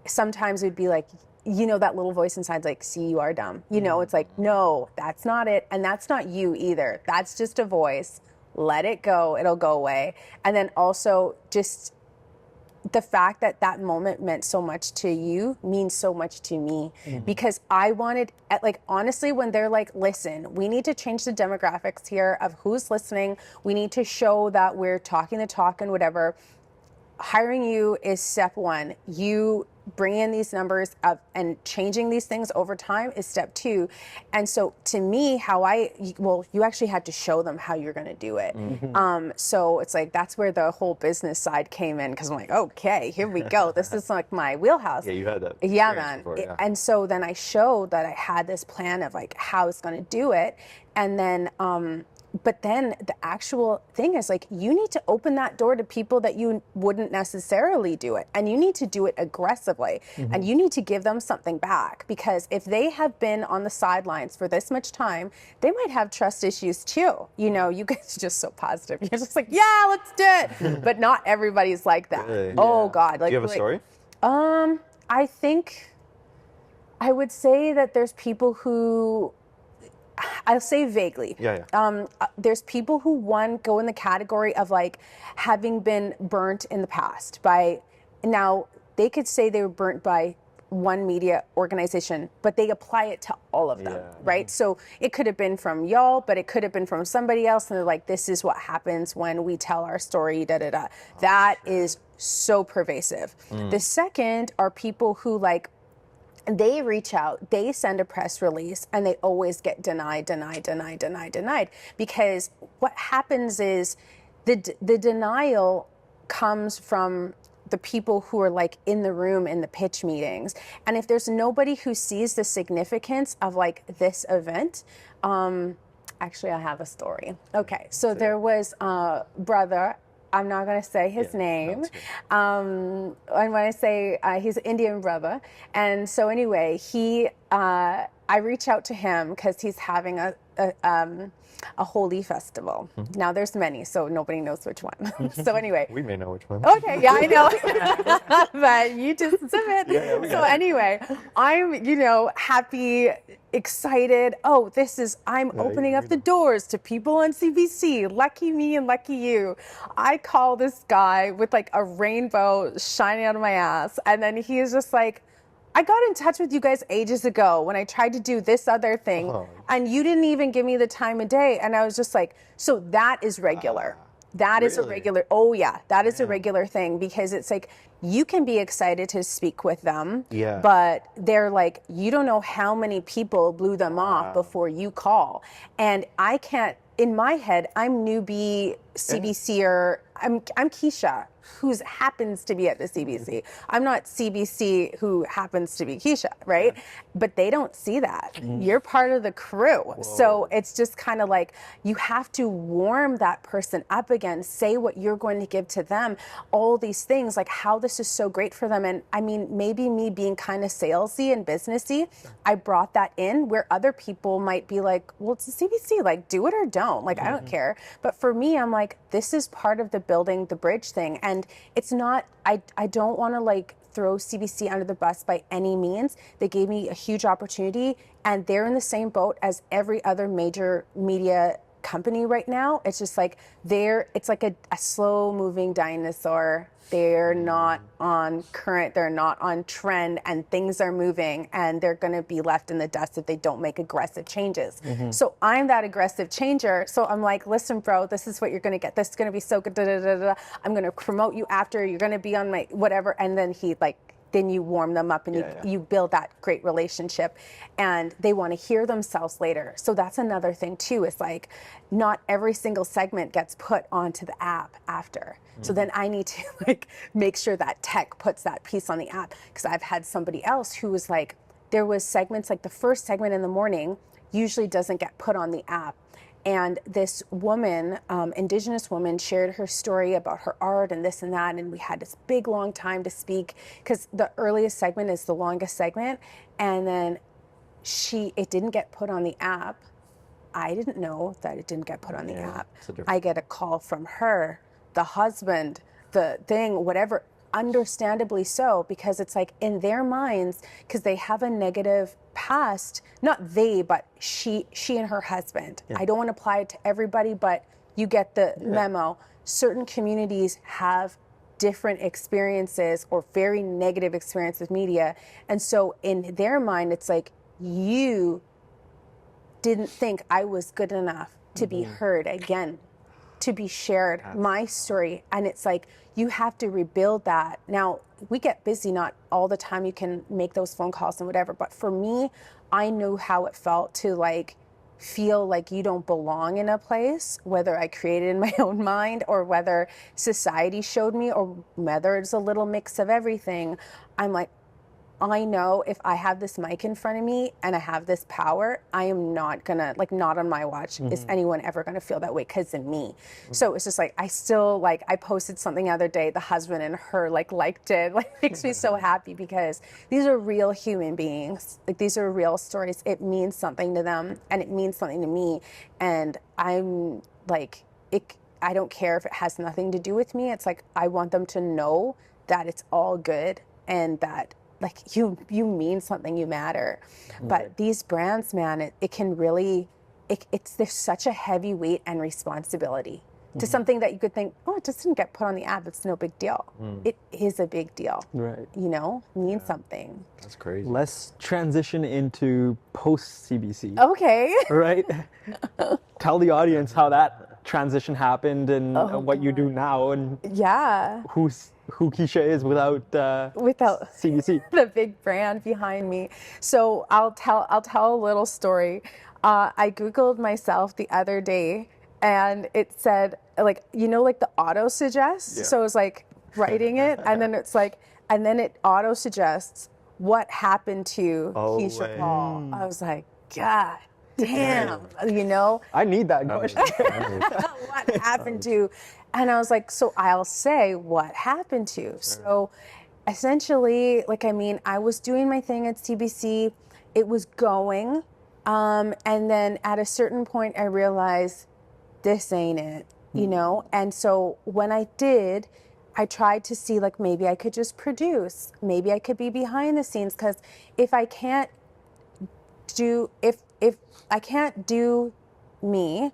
sometimes it would be like, that little voice inside like, see, you are dumb. It's like, no, that's not it. And that's not you either. That's just a voice. Let it go. It'll go away. And then also just the fact that that moment meant so much to you means so much to me because I wanted, like, honestly, when they're like, listen, we need to change the demographics here of who's listening. We need to show that we're talking the talk and whatever. Hiring you is step 1. You bring in these numbers and changing these things over time is step 2. And so to me, you actually had to show them how you're going to do it. So it's like, that's where the whole business side came in. Cause I'm like, okay, here we go. This is like my wheelhouse. Yeah, you had that. Yeah, man. Before, yeah. And so then I showed that I had this plan of like how I was going to do it. And then, but then the actual thing is like, you need to open that door to people that you wouldn't necessarily do it. And you need to do it aggressively. And you need to give them something back because if they have been on the sidelines for this much time, they might have trust issues too. You guys are just so positive. You're just like, yeah, let's do it. But not everybody's like that. Really? Oh God. Like, Do you have a story? I think I would say that there's people who, I'll say vaguely. Yeah. There's people who go in the category of like having been burnt in the past by, now they could say they were burnt by one media organization, but they apply it to all of them, right? So it could have been from y'all, but it could have been from somebody else. And they're like, this is what happens when we tell our story, That is so pervasive. The second are people who like, they reach out, they send a press release, and they always get denied. Because what happens is the denial comes from the people who are like in the room in the pitch meetings. And if there's nobody who sees the significance of like this event, actually I have a story. Okay, so there was a brother, I'm not going to say his name. And when I say he's an Indian brother. And so anyway, I reach out to him because he's having a holy festival. Now there's many, so nobody knows which one. So anyway. We may know which one. Okay, yeah, I know. But you just submit. So anyway, I'm, happy, excited. Oh, I'm opening up the doors to people on CBC. Lucky me and lucky you. I call this guy with like a rainbow shining out of my ass. And then he is just like, I got in touch with you guys ages ago when I tried to do this other thing and you didn't even give me the time of day. And I was just like, so that is regular. That is a Really? regular, oh yeah, that is a regular thing, because it's like, you can be excited to speak with them, Yeah. but they're like, you don't know how many people blew them off before you call. And I can't, in my head, I'm newbie CBCer, I'm Keisha, who happens to be at the CBC. I'm not CBC who happens to be Keisha, right? But they don't see that. You're part of the crew. So it's just kind of like, you have to warm that person up again, say what you're going to give to them, all these things, like how this is so great for them. And I mean, maybe me being kind of salesy and businessy, I brought that in where other people might be like, well, it's a CBC, like do it or don't, like I don't care. But for me, I'm like, this is part of the building the bridge thing. And it's not, I don't want to like throw CBC under the bus by any means. They gave me a huge opportunity, and they're in the same boat as every other major media company right now. It's just like it's like a slow moving dinosaur. They're not on current, they're not on trend, and things are moving, and they're going to be left in the dust if they don't make aggressive changes. So I'm that aggressive changer. So I'm like, listen, bro, this is what you're going to get. This is going to be so good. Da, da, da, da. I'm going to promote you after. You're going to be on my whatever. And then then you warm them up, and you build that great relationship, and they want to hear themselves later. So that's another thing too, is like, not every single segment gets put onto the app after. So then I need to like make sure that tech puts that piece on the app, because I've had somebody else who was like, there was segments, like the first segment in the morning usually doesn't get put on the app. And this woman, Indigenous woman, shared her story about her art and this and that. And we had this big, long time to speak, because the earliest segment is the longest segment. And then it didn't get put on the app. I didn't know that it didn't get put on the app. I get a call from her, the husband, the thing, whatever, understandably so, because it's like in their minds, because they have a negative past, not they, but she and her husband. I don't want to apply it to everybody, but you get the memo. Certain communities have different experiences or very negative experience with media. And so in their mind, it's like, you didn't think I was good enough to be heard again, to be shared, my story. And it's like, you have to rebuild that. Now, we get busy, not all the time you can make those phone calls and whatever, but for me, I knew how it felt to like feel like you don't belong in a place, whether I created in my own mind or whether society showed me, or whether it's a little mix of everything. I'm like, I know if I have this mic in front of me and I have this power, I am not gonna, like, not on my watch is anyone ever gonna feel that way, because of me. So it's just like, I still, like, I posted something the other day, the husband and her liked it, like makes me so happy, because these are real human beings. Like, these are real stories. It means something to them, and it means something to me. And I'm like, I don't care if it has nothing to do with me. It's like, I want them to know that it's all good, and that, like, you mean something, you matter. But these brands, man, it can really, there's such a heavy weight and responsibility to something that you could think, oh, it just didn't get put on the app, it's no big deal. It is a big deal. Right. You know, means something. That's crazy. Let's transition into post CBC. Okay. Right? Tell the audience how that transition happened, and what you do now, and Yeah. who Keisha is without CBC. The big brand behind me. So I'll tell a little story. I Googled myself the other day, and it said, like, you know, like the auto suggest. So it was like writing it, and then it's like, and then it auto suggests what happened to Keisha Paul. I was like, God damn, you know. I need that question. What happened to? And I was like, so I'll say what happened to. So essentially, like, I mean, I was doing my thing at CBC. It was going. And then at a certain point, I realized this ain't it, you know? And so when I did, I tried to see, like, maybe I could just produce. Maybe I could be behind the scenes, because if I can't do, if I can't do me,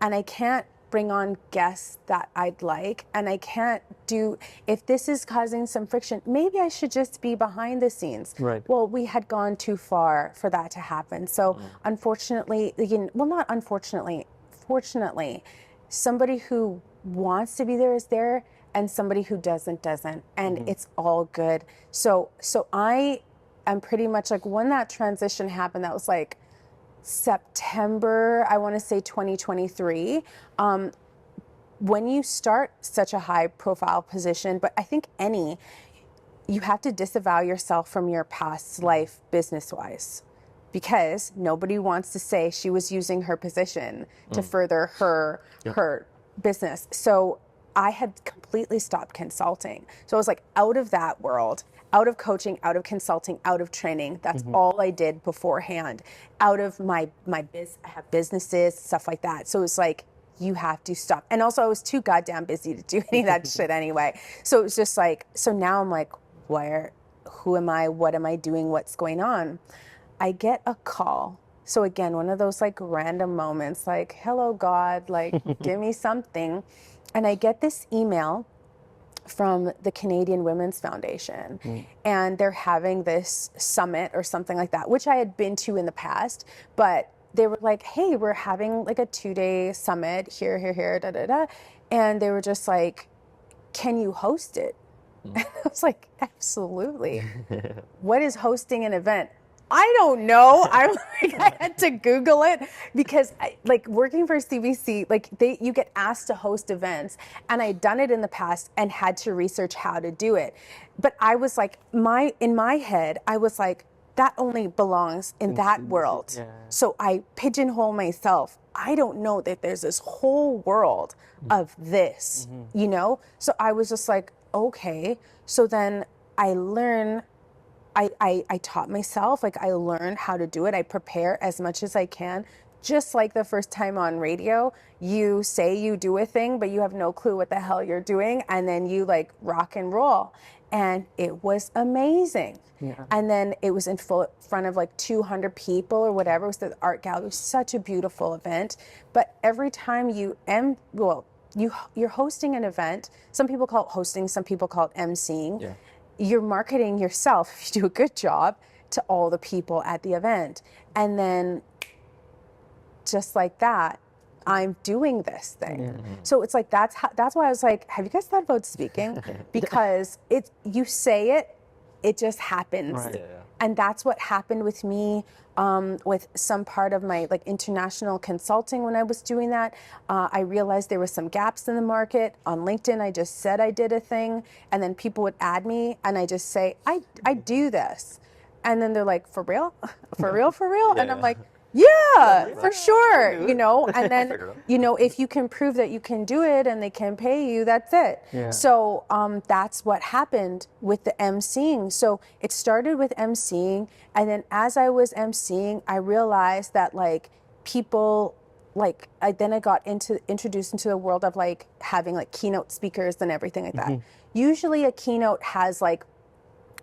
and I can't bring on guests that I'd like, and I can't do, if this is causing some friction, maybe I should just be behind the scenes. Right. Well, we had gone too far for that to happen. So unfortunately, well, not unfortunately, fortunately, somebody who wants to be there is there, and somebody who doesn't. And it's all good. So I am pretty much like, when that transition happened, that was like September, I want to say 2023. When you start such a high profile position, but I think you have to disavow yourself from your past life business-wise, because nobody wants to say she was using her position to further her business. So I had completely stopped consulting. So I was like out of that world, out of coaching, out of consulting, out of training. That's all I did beforehand. Out of I have businesses, stuff like that. So it was like, you have to stop. And also I was too goddamn busy to do any of that shit anyway. So it was just like, so now I'm like, who am I? What am I doing? What's going on? I get a call. So again, one of those like random moments, like, hello God, like give me something. And I get this email from the Canadian Women's Foundation, and they're having this summit or something like that, which I had been to in the past, but they were like, hey, we're having like a 2-day summit here, da, da, da. And they were just like, can you host it? And I was like, absolutely. What is hosting an event? I don't know. I had to Google it, because like working for CBC, like you get asked to host events, and I'd done it in the past and had to research how to do it. But I was like, in my head, I was like, that only belongs in that world. Yeah. So I pigeonhole myself. I don't know that there's this whole world of this, you know? So I was just like, okay. So then I taught myself, like I learned how to do it. I prepare as much as I can. Just like the first time on radio, you say you do a thing, but you have no clue what the hell you're doing. And then you like rock and roll. And it was amazing. Yeah. And then it was in front of like 200 people or whatever. It was the art gallery. It was such a beautiful event. But every time you're hosting an event, some people call it hosting, some people call it emceeing. Yeah. You're marketing yourself, if you do a good job, to all the people at the event. And then just like that, I'm doing this thing. Mm-hmm. So it's like, that's why I was like, have you guys thought about speaking? Because you say it just happens. Right. Yeah. And that's what happened with me with some part of my like international consulting. When I was doing that, I realized there were some gaps in the market. On LinkedIn, I just said I did a thing, and then people would add me, and I just say, I do this. And then they're like, for real? For real? For real? Yeah. And I'm like, yeah, for sure, you know, and then, you know, if you can prove that you can do it and they can pay you, that's it. Yeah. So that's what happened with the emceeing. So it started with emceeing, and then as I was emceeing, I realized that like people, like I got introduced into the world of like having like keynote speakers and everything like that. Usually a keynote has like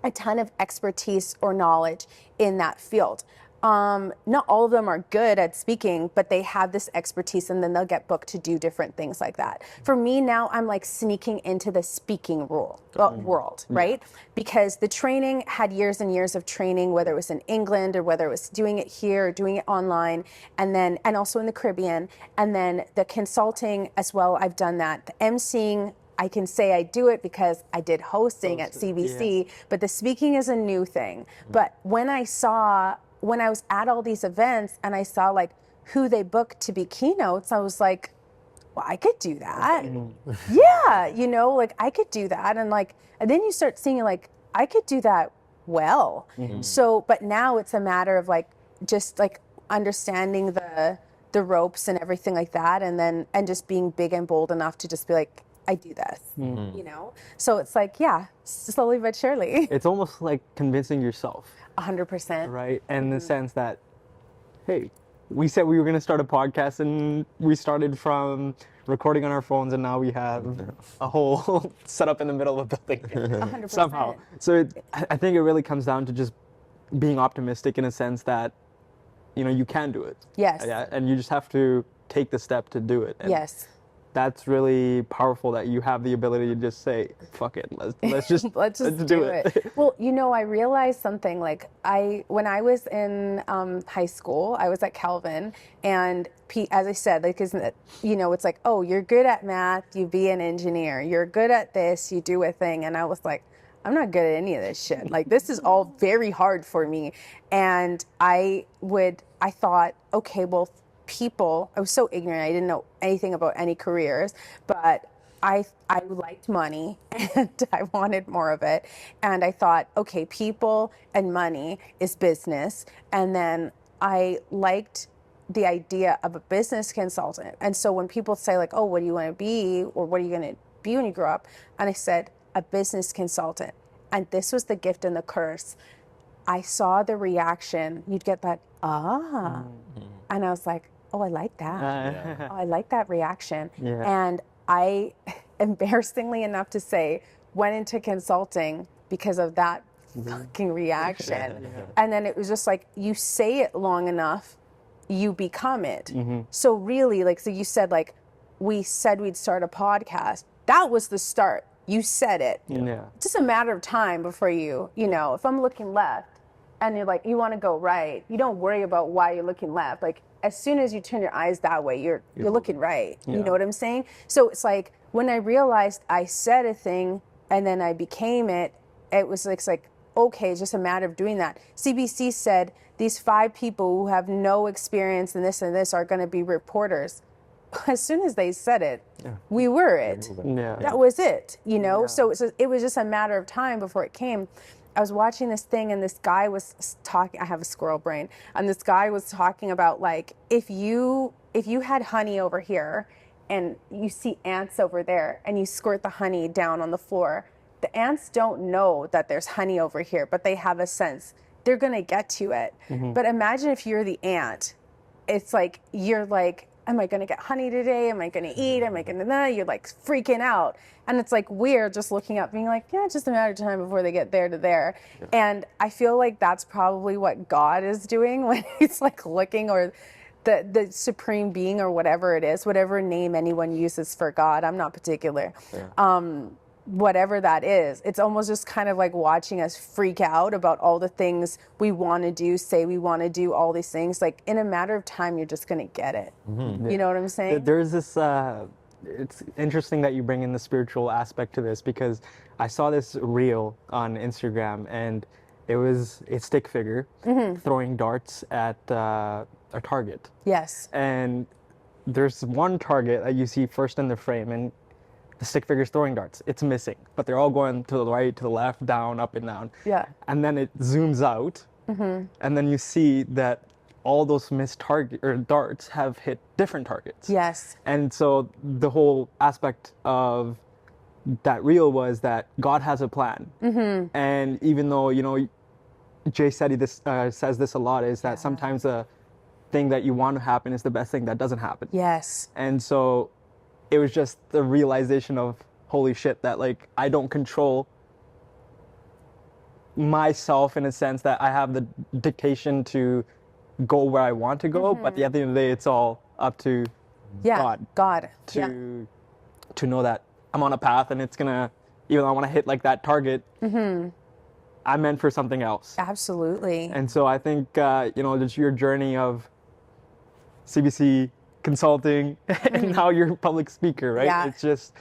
a ton of expertise or knowledge in that field. Not all of them are good at speaking, but they have this expertise, and then they'll get booked to do different things like that. For me now, I'm like sneaking into the speaking world, right? Because the training had years and years of training, whether it was in England or whether it was doing it here or doing it online, and also in the Caribbean. And then the consulting as well, I've done that. The emceeing, I can say I do it because I did hosting at CBC, but the speaking is a new thing. But when I was at all these events and I saw like who they booked to be keynotes, I was like, well, I could do that. Yeah, you know, like I could do that. And then you start seeing like, I could do that well. So, but now it's a matter of like, just like understanding the ropes and everything like that. And just being big and bold enough to just be like, I do this, you know? So it's like, yeah, slowly but surely. It's almost like convincing yourself. 100%. Right? And in the sense that, hey, we said we were going to start a podcast, and we started from recording on our phones, and now we have a whole setup in the middle of the building 100%. somehow. So I think it really comes down to just being optimistic in a sense that, you know, you can do it. Yes. Yeah, and you just have to take the step to do it. And yes. that's really powerful that you have the ability to just say, fuck it, let's just let's do it. Well, you know, I realized something. Like when I was in high school, I was at Calvin, and as I said, like, isn't it, you know, it's like, oh, you're good at math, you be an engineer. You're good at this, you do a thing. And I was like, I'm not good at any of this shit. Like, this is all very hard for me. And I thought, okay, well, I was so ignorant. I didn't know anything about any careers, but I liked money and I wanted more of it. And I thought, okay, people and money is business. And then I liked the idea of a business consultant. And so when people say like, oh, what do you want to be? Or what are you going to be when you grow up? And I said, a business consultant. And this was the gift and the curse. I saw the reaction. You'd get that, and I was like, oh, I like that. Oh, I like that reaction. And I, embarrassingly enough to say, went into consulting because of that fucking reaction. And then it was just like, you say it long enough, you become it. So really, like, so you said, like, we said we'd start a podcast. That was the start. You said it. It's just a matter of time before you know, if I'm looking left and you're like, you want to go right, you don't worry about why you're looking left. Like, as soon as you turn your eyes that way, you're looking right. You know what I'm saying? So it's like, when I realized I said a thing and then I became it, it was like, okay, it's just a matter of doing that. CBC said these 5 people who have no experience in this and this are going to be reporters. As soon as they said it, we were it. That was it, you know? So it was just a matter of time before it came. I was watching this thing and this guy was talking, I have a squirrel brain, and this guy was talking about, like, if you had honey over here and you see ants over there and you squirt the honey down on the floor, the ants don't know that there's honey over here, but they have a sense. They're going to get to it. But imagine if you're the ant. It's like, you're like, am I going to get honey today? Am I going to eat? Am I going to, you're like freaking out. And it's like weird just looking up being like, yeah, it's just a matter of time before they get there to there. And I feel like that's probably what God is doing when he's like looking, or the supreme being, or whatever it is, whatever name anyone uses for God. I'm not particular. Whatever that is, it's almost just kind of like watching us freak out about all the things we want to do, say we want to do, all these things. Like, in a matter of time, you're just going to get it. You know what I'm saying? There's this, it's interesting that you bring in the spiritual aspect to this, because I saw this reel on Instagram, and it was a stick figure throwing darts at a target. Yes. And there's one target that you see first in the frame, and the stick figure's throwing darts. It's missing, but they're all going to the right, to the left, down, up and down. And then it zooms out, and then you see that all those missed darts have hit different targets. Yes. And so the whole aspect of that reel was that God has a plan. And even though, you know, Jay says this a lot, is that sometimes the thing that you want to happen is the best thing that doesn't happen. Yes. And so it was just the realization of, holy shit, that, like, I don't control myself in a sense that I have the dictation to go where I want to go, but at the end of the day, it's all up to God to know that I'm on a path, and it's gonna, even though I want to hit like that target, I'm meant for something else. Absolutely. And so I think, you know, just your journey of CBC consulting and now you're a public speaker, right? It's just,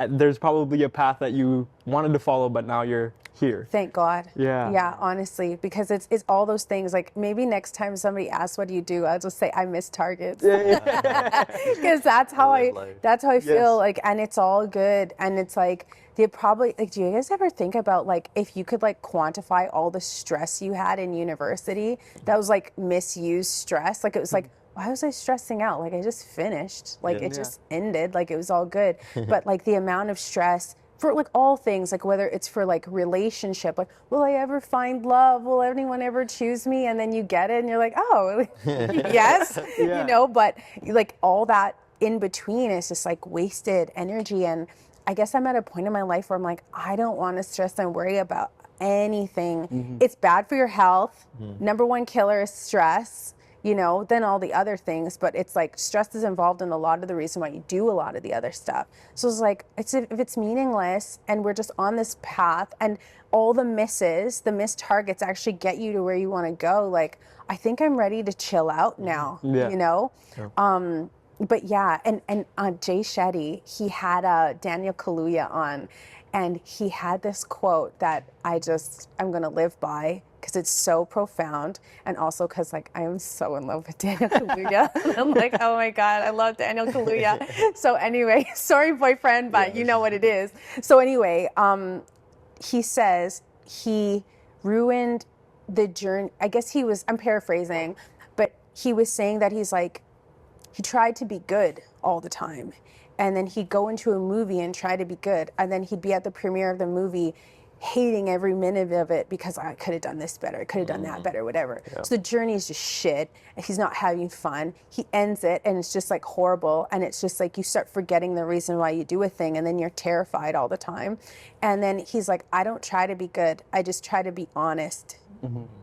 there's probably a path that you wanted to follow, but now you're here. Thank God. Yeah, honestly, because it's all those things. Like, maybe next time somebody asks, what do you do? I'll just say, I miss targets. Because that's how I feel. Like, and it's all good. And it's like, do you guys ever think about, like, if you could, like, quantify all the stress you had in university that was, like, misused stress? Like, it was like, why was I stressing out? Like, I just finished. Like, it just ended. Like, it was all good. But, like, the amount of stress for, like, all things, like, whether it's for, like, relationship, like, will I ever find love? Will anyone ever choose me? And then you get it and you're like, oh, yes, you know, but, like, all that in between is just, like, wasted energy. And I guess I'm at a point in my life where I'm like, I don't want to stress and worry about anything. It's bad for your health. Number one killer is stress. than all the other things. But it's like stress is involved in a lot of the reason why you do a lot of the other stuff. So it's like, if it's meaningless and we're just on this path and all the missed targets actually get you to where you want to go, like, I think I'm ready to chill out now, But yeah, and Jay Shetty, he had Daniel Kaluuya on, and he had this quote that I'm going to live by, because it's so profound, and also because, like, I am so in love with Daniel Kaluuya. I'm like, oh my God, I love Daniel Kaluuya. So anyway, sorry boyfriend, but you know what it is. So anyway, he says he ruined the journey. I guess I'm paraphrasing, but he was saying that he's like, he tried to be good all the time. And then he'd go into a movie and try to be good. And then he'd be at the premiere of the movie hating every minute of it because I could have done this better, I could have done that better, whatever. Yeah. So the journey is just shit. He's not having fun. He ends it and it's just like horrible. And it's just like you start forgetting the reason why you do a thing, and then you're terrified all the time. And then he's like, I don't try to be good. I just try to be honest.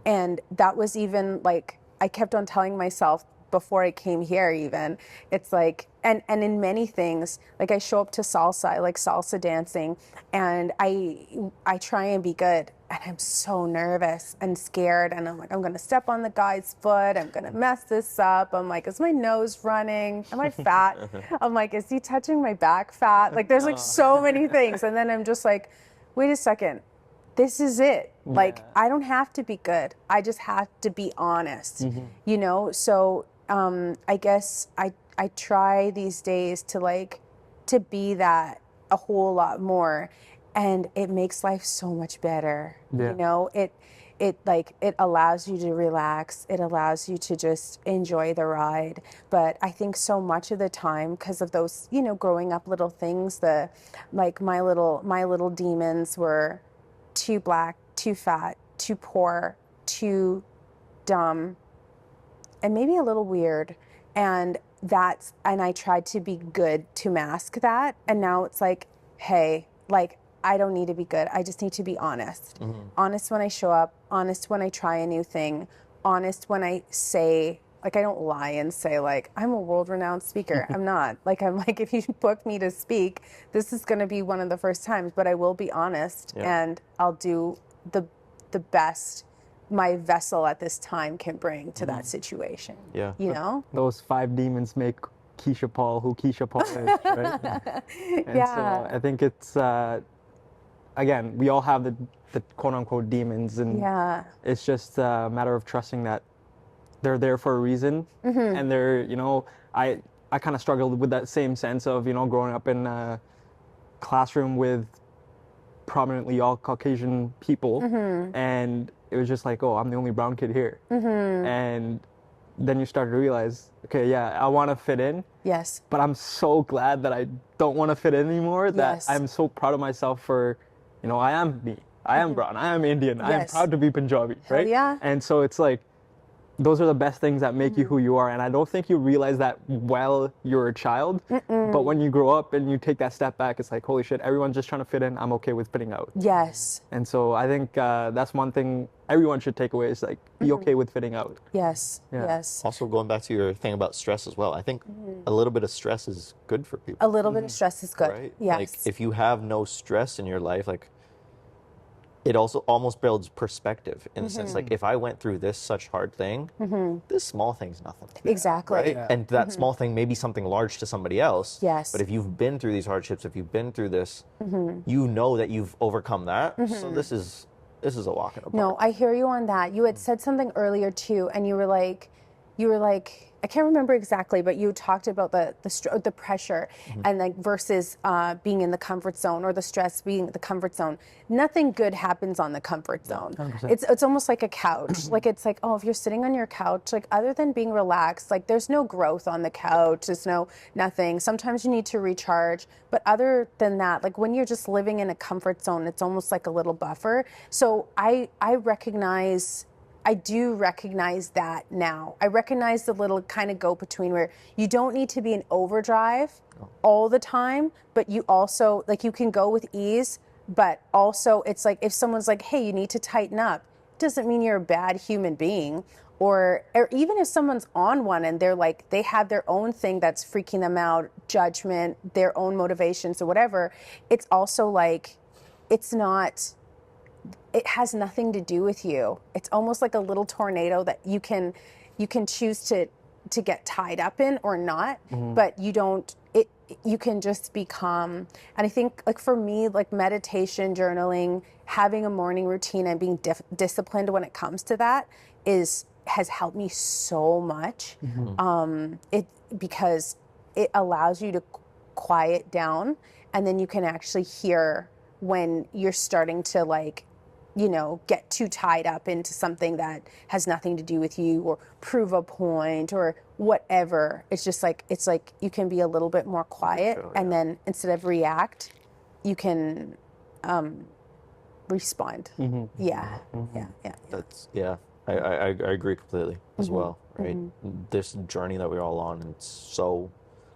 And that was even like, I kept on telling myself before I came here even, it's like, and in many things, like I show up to salsa, I like salsa dancing, and I try and be good, and I'm so nervous and scared, and I'm like, I'm gonna step on the guy's foot, I'm gonna mess this up, I'm like, is my nose running? Am I fat? I'm like, is he touching my back fat? Like there's like so many things, and then I'm just like, wait a second, this is it. Like, I don't have to be good. I just have to be honest, So I guess I try these days to be that a whole lot more, and it makes life so much better. It allows you to relax. It allows you to just enjoy the ride. But I think so much of the time, because of those, growing up little things, my little demons were too black, too fat, too poor, too dumb, and maybe a little weird. And I tried to be good to mask that. And now it's like, hey, like, I don't need to be good. I just need to be honest. Honest when I show up, honest when I try a new thing, honest when I say, like, I don't lie and say, like, I'm a world-renowned speaker. I'm not. Like, I'm like, if you book me to speak, this is going to be one of the first times, but I will be honest, and I'll do the best my vessel at this time can bring to that situation. Yeah. Those 5 demons make Keisha Paul who Keisha Paul is, right? And so I think it's, again, we all have the quote-unquote demons, and it's just a matter of trusting that they're there for a reason, and they're, I kind of struggled with that same sense of, growing up in a classroom with prominently all Caucasian people, and it was just like, oh, I'm the only brown kid here. And then you start to realize, okay, yeah, I want to fit in. Yes. But I'm so glad that I don't want to fit in anymore, that I'm so proud of myself for, I am me. I am brown. I am Indian. I am proud to be Punjabi, right? Yeah. And so it's like, those are the best things that make you who you are. And I don't think you realize that while you're a child. But when you grow up and you take that step back, it's like, holy shit, everyone's just trying to fit in. I'm okay with fitting out. Yes. And so I think that's one thing everyone should take away, is like, be okay with fitting out. Yes. Yeah. Yes. Also, going back to your thing about stress as well, I think a little bit of stress is good for people. A little bit of stress is good. Right? Yes. Like, if you have no stress in your life, like, it also almost builds perspective in the sense, like, if I went through this such hard thing, this small thing's nothing. Exactly. Right? Yeah. And that small thing may be something large to somebody else. Yes. But if you've been through these hardships, if you've been through this, you know that you've overcome that. So this is a walk in the park. No, I hear you on that. You had said something earlier too, and you were like, I can't remember exactly, but you talked about the pressure and like versus being in the comfort zone, or the stress being the comfort zone. Nothing good happens on the comfort zone. 100%. It's almost like a couch. Like, it's like, oh, if you're sitting on your couch, like, other than being relaxed, like, there's no growth on the couch. There's nothing. Sometimes you need to recharge, but other than that, like, when you're just living in a comfort zone, it's almost like a little buffer. So I do recognize that now. I recognize the little kind of go between where you don't need to be in overdrive all the time, but you also, like, you can go with ease, but also it's like, if someone's like, hey, you need to tighten up, doesn't mean you're a bad human being. or even if someone's on one and they're like, they have their own thing that's freaking them out, judgment, their own motivations or whatever, it's also like, it has nothing to do with you. It's almost like a little tornado that you can choose to get tied up in or not, but you can just be calm. And I think, like, for me, like, meditation, journaling, having a morning routine and being disciplined when it comes to that has helped me so much. Because it allows you to quiet down, and then you can actually hear when you're starting to, like, get too tied up into something that has nothing to do with you, or prove a point or whatever. It's just like, you can be a little bit more quiet, and then instead of react, you can respond. Yeah. That's, I agree completely as well, right? This journey that we're all on, it's so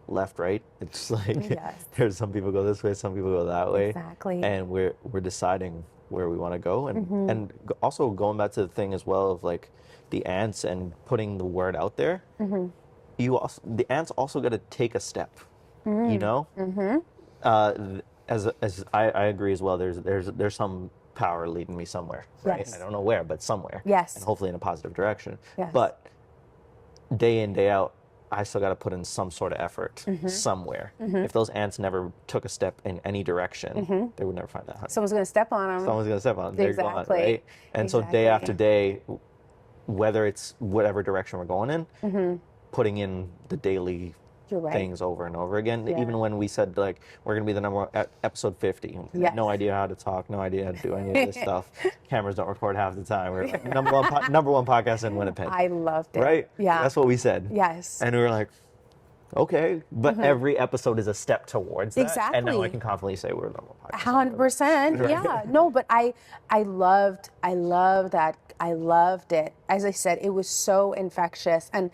left, right? It's like, there's some people go this way, some people go that way. Exactly. And we're deciding where we want to go. And also going back to the thing as well of, like, the ants and putting the word out there. The ants also got to take a step, as I agree as well. There's some power leading me somewhere, right? Yes. I don't know where, but somewhere. Yes. And hopefully in a positive direction. Yes. But day in, day out, I still got to put in some sort of effort somewhere. If those ants never took a step in any direction, they would never find that honey. Someone's going to step on them. Someone's going to step on them. They're gone, Exactly. right? And so day after day, whether it's whatever direction we're going in, putting in the daily You're right. things over and over again. Yeah. Even when we said, like, we're going to be the number one at episode 50. Yes. No idea how to talk, no idea how to do any of this stuff. Cameras don't record half the time. We're like, number one podcast in Winnipeg. I loved it. Right? Yeah. That's what we said. Yes. And we were like, okay, but every episode is a step towards that. Exactly. And now I can confidently say we're the number one podcast. 100%. Right. Yeah. No, but I loved that. I loved it. As I said, it was so infectious. And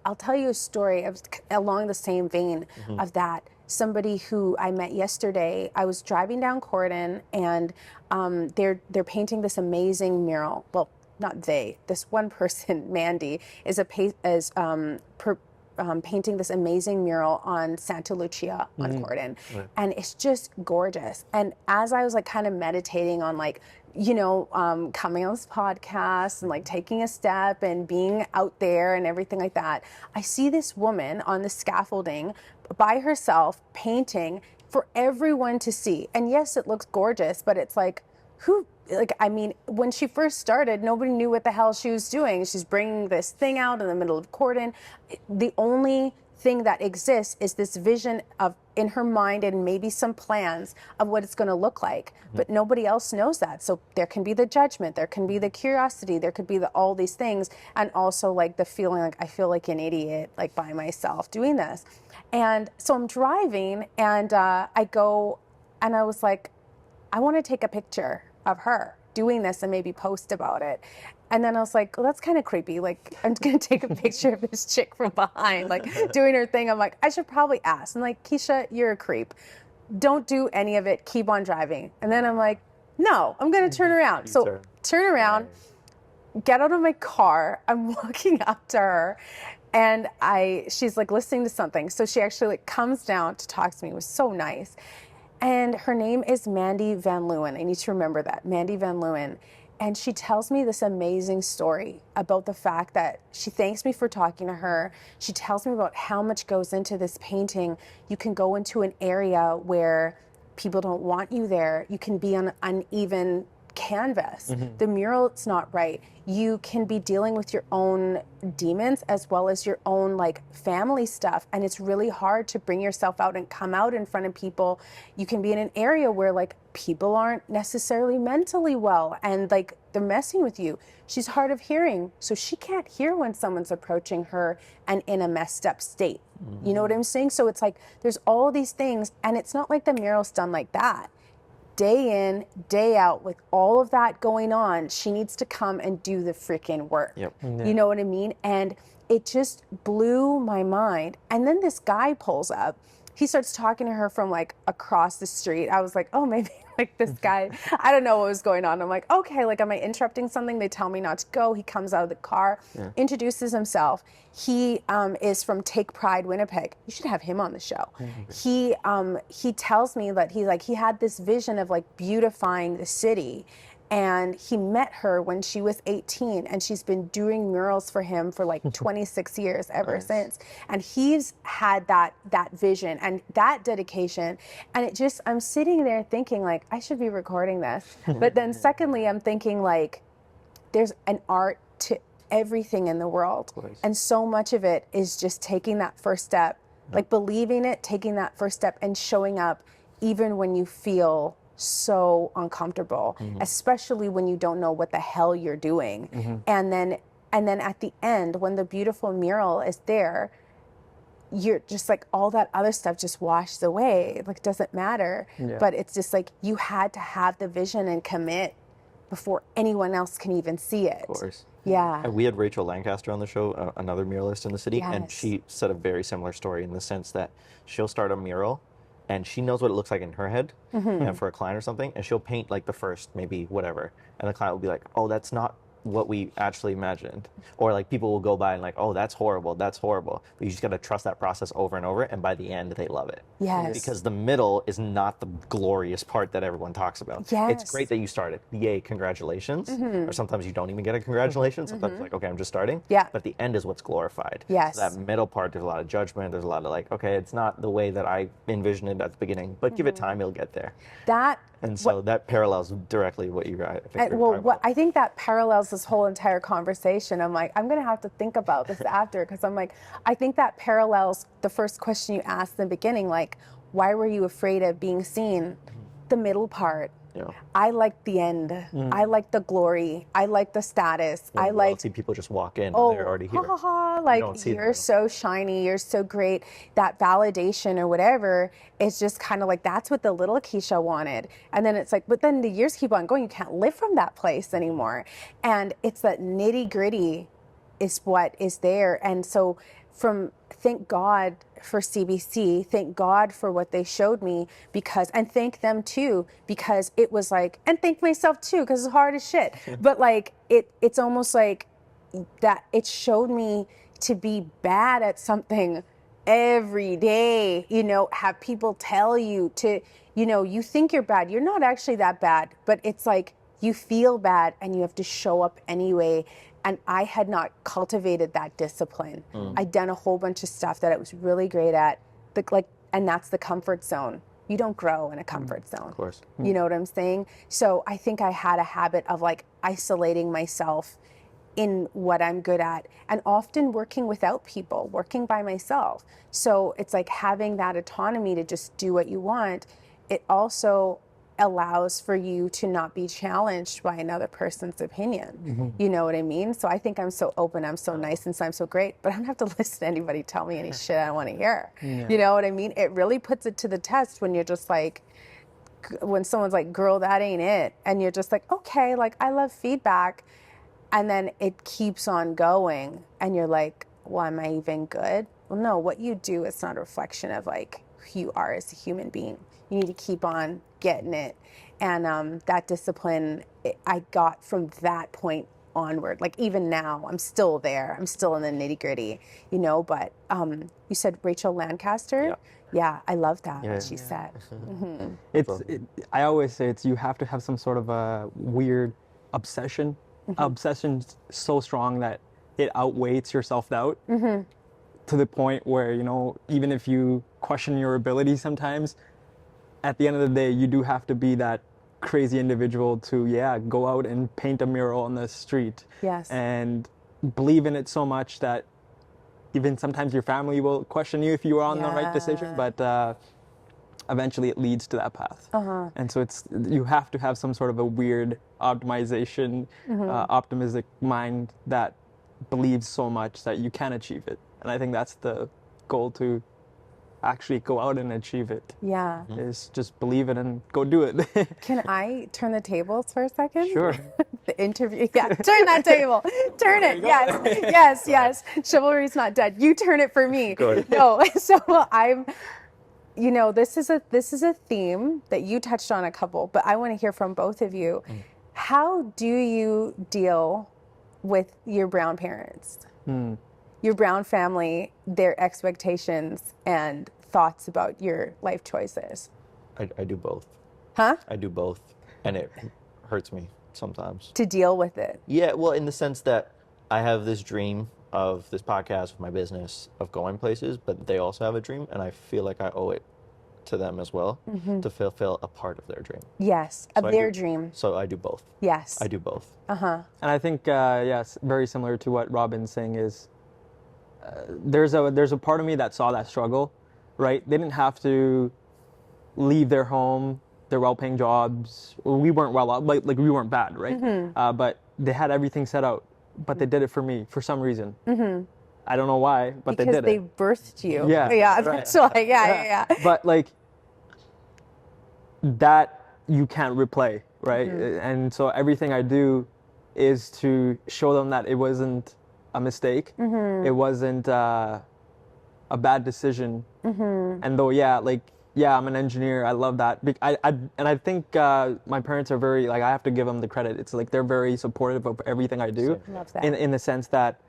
I'll tell you a story of, along the same vein of that. Somebody who I met yesterday, I was driving down Corden, and they're painting this amazing mural. Well, not they. This one person, Mandy, is painting this amazing mural on Santa Lucia on Corden. Right. And it's just gorgeous. And as I was, like, kind of meditating on, like, coming on this podcast and, like, taking a step and being out there and everything like that, I see this woman on the scaffolding by herself painting for everyone to see. And yes, it looks gorgeous, but it's like, when she first started, nobody knew what the hell she was doing. She's bringing this thing out in the middle of Corden. The only thing that exists is this vision of, in her mind, and maybe some plans of what it's going to look like. But nobody else knows that. So there can be the judgment, there can be the curiosity, there could be all these things, and also, like, the feeling like I feel like an idiot, like, by myself doing this. And so I'm driving, and I go, and I was like, I want to take a picture of her doing this and maybe post about it. And then I was like, well, that's kind of creepy. Like, I'm going to take a picture of this chick from behind, like, doing her thing. I'm like, I should probably ask. I'm like, Keisha, you're a creep. Don't do any of it. Keep on driving. And then I'm like, no, I'm going to turn around. So turn around, get out of my car. I'm walking up to her, and she's, like, listening to something. So she actually, like, comes down to talk to me. It was so nice. And her name is Mandy Van Leeuwen. I need to remember that, Mandy Van Leeuwen. And she tells me this amazing story about the fact that she thanks me for talking to her. She tells me about how much goes into this painting. You can go into an area where people don't want you there. You can be on uneven canvas. The mural, it's not right. You can be dealing with your own demons as well as your own, like, family stuff, and it's really hard to bring yourself out and come out in front of people. You can be in an area where, like, people aren't necessarily mentally well, and, like, they're messing with you. She's hard of hearing, so she can't hear when someone's approaching her and in a messed up state. You know what I'm saying? So it's like there's all these things, and it's not like the mural's done like that. Day in, day out, with all of that going on, she needs to come and do the freaking work. You know what I mean? And it just blew my mind. And then this guy pulls up. He starts talking to her from like across the street. I was like, oh, maybe like this guy, I don't know what was going on. I'm like, okay, like, am I interrupting something? They tell me not to go. He comes out of the car, introduces himself. He is from Take Pride, Winnipeg. You should have him on the show. He tells me that he had this vision of like beautifying the city. And he met her when she was 18, and she's been doing murals for him for like 26 years ever since. And he's had that vision and that dedication. And it just, I'm sitting there thinking like, I should be recording this. But then secondly, I'm thinking like, there's an art to everything in the world. And so much of it is just taking that first step, like believing it, taking that first step and showing up even when you feel so uncomfortable, especially when you don't know what the hell you're doing. And then at the end, when the beautiful mural is there, you're just like, all that other stuff just washes away. Like, it doesn't matter. But it's just like, you had to have the vision and commit before anyone else can even see it. Of course. Yeah. And we had Rachel Lancaster on the show, another muralist in the city, and she said a very similar story in the sense that she'll start a mural and she knows what it looks like in her head and for a client or something, and she'll paint like the first maybe whatever, and the client will be like, oh, that's not what we actually imagined. Or like people will go by and like, oh, that's horrible, that's horrible. But you just got to trust that process over and over, and by the end they love it. Yes. Because the middle is not the glorious part that everyone talks about. Yes. It's great that you started. Yay, congratulations. Or sometimes you don't even get a congratulations. Sometimes it's like, okay, I'm just starting. Yeah. But the end is what's glorified. Yes. So that middle part, there's a lot of judgment. There's a lot of like, okay, it's not the way that I envisioned it at the beginning, but give it time, you'll get there. And so that parallels directly what you I think I think that parallels this whole entire conversation. I'm like, I'm going to have to think about this after, because I'm like, I think that parallels the first question you asked in the beginning, like, why were you afraid of being seen? The middle part. I like the end. I like the glory. I like the status. I like see people just walk in and they're already here. Like, you're so shiny, you're so great. That validation or whatever is just kind of like, that's what the little Keisha wanted. And then it's like, but then the years keep on going. You can't live from that place anymore. And it's that nitty gritty is what is there. And so thank God for CBC, thank God for what they showed me, and thank them too, because it was like, and thank myself too, because it's hard as shit. But like, it's almost like that it showed me to be bad at something every day, have people tell you to, you think you're bad. You're not actually that bad, but it's like, you feel bad and you have to show up anyway. And I had not cultivated that discipline. I'd done a whole bunch of stuff that I was really great at, and that's the comfort zone. You don't grow in a comfort zone. Of course. You know what I'm saying? So I think I had a habit of like isolating myself in what I'm good at, and often working without people, working by myself. So it's like having that autonomy to just do what you want. It also allows for you to not be challenged by another person's opinion. You know what I mean? So I think I'm so open, I'm so nice, and so I'm so great, but I don't have to listen to anybody tell me any shit I don't want to hear. You know what I mean? It really puts it to the test when you're just like, when someone's like, girl, that ain't it. And you're just like, okay, like, I love feedback. And then it keeps on going. And you're like, well, am I even good? Well, no, what you do is not a reflection of like who you are as a human being. You need to keep on getting it. And that discipline, I got from that point onward. Like, even now, I'm still there. I'm still in the nitty gritty, but you said Rachel Lancaster? Yeah, I love that, what she said. I always say you have to have some sort of a weird obsession. Obsession's so strong that it outweighs your self-doubt to the point where, even if you question your ability sometimes, at the end of the day, you do have to be that crazy individual to, go out and paint a mural on the street. Yes. And believe in it so much that even sometimes your family will question you if you are on the right decision, but eventually it leads to that path. And so you have to have some sort of a weird optimization, optimistic mind that believes so much that you can achieve it. And I think that's the goal, to actually go out and achieve it. Yeah. Is just believe it and go do it. Can I turn the tables for a second? Sure. the interview. Yeah, turn that table. Turn it. Yes. Chivalry's not dead. You turn it for me. Good. No, so this is a theme that you touched on a couple, but I want to hear from both of you. How do you deal with your brown parents? Your brown family, their expectations and thoughts about your life choices? I do both. Huh? I do both, and it hurts me sometimes. To deal with it. Yeah, well, in the sense that I have this dream of this podcast, of my business, of going places, but they also have a dream, and I feel like I owe it to them as well to fulfill a part of their dream. Yes, So of I their do- dream. So I do both. Yes. I do both. And I think, yes, very similar to what Robin's saying is, there's a part of me that saw that struggle, right? They didn't have to leave their home, their well-paying jobs. We weren't like we weren't bad, right? But they had everything set out, but they did it for me for some reason. I don't know why, but because they did it. they birthed you. Yeah, Yeah, right. that's why. Yeah. But like that you can't replay, right? And so everything I do is to show them that it wasn't a mistake. It wasn't a bad decision. And though, I'm an engineer. I love that. I think my parents are very, like, I have to give them the credit. It's like they're very supportive of everything I do. Love that. In the sense that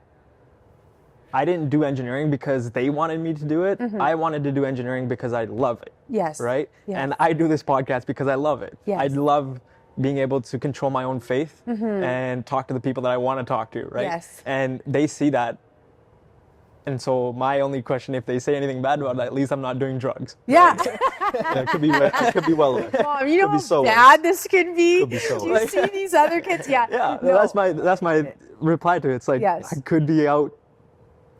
I didn't do engineering because they wanted me to do it. I wanted to do engineering because I love it. Yes. Right? Yes. And I do this podcast because I love it. Yes. I love being able to control my own faith and talk to the people that I want to talk to, right? Yes. And they see that. And so my only question, if they say anything bad about it, at least I'm not doing drugs. Yeah. Yeah, it could be well. Mom, you know Could be how so bad this could be? Could be so Do you worse. see these other kids? Yeah. Yeah, No. that's my reply to it. It's like, Yes. I could be out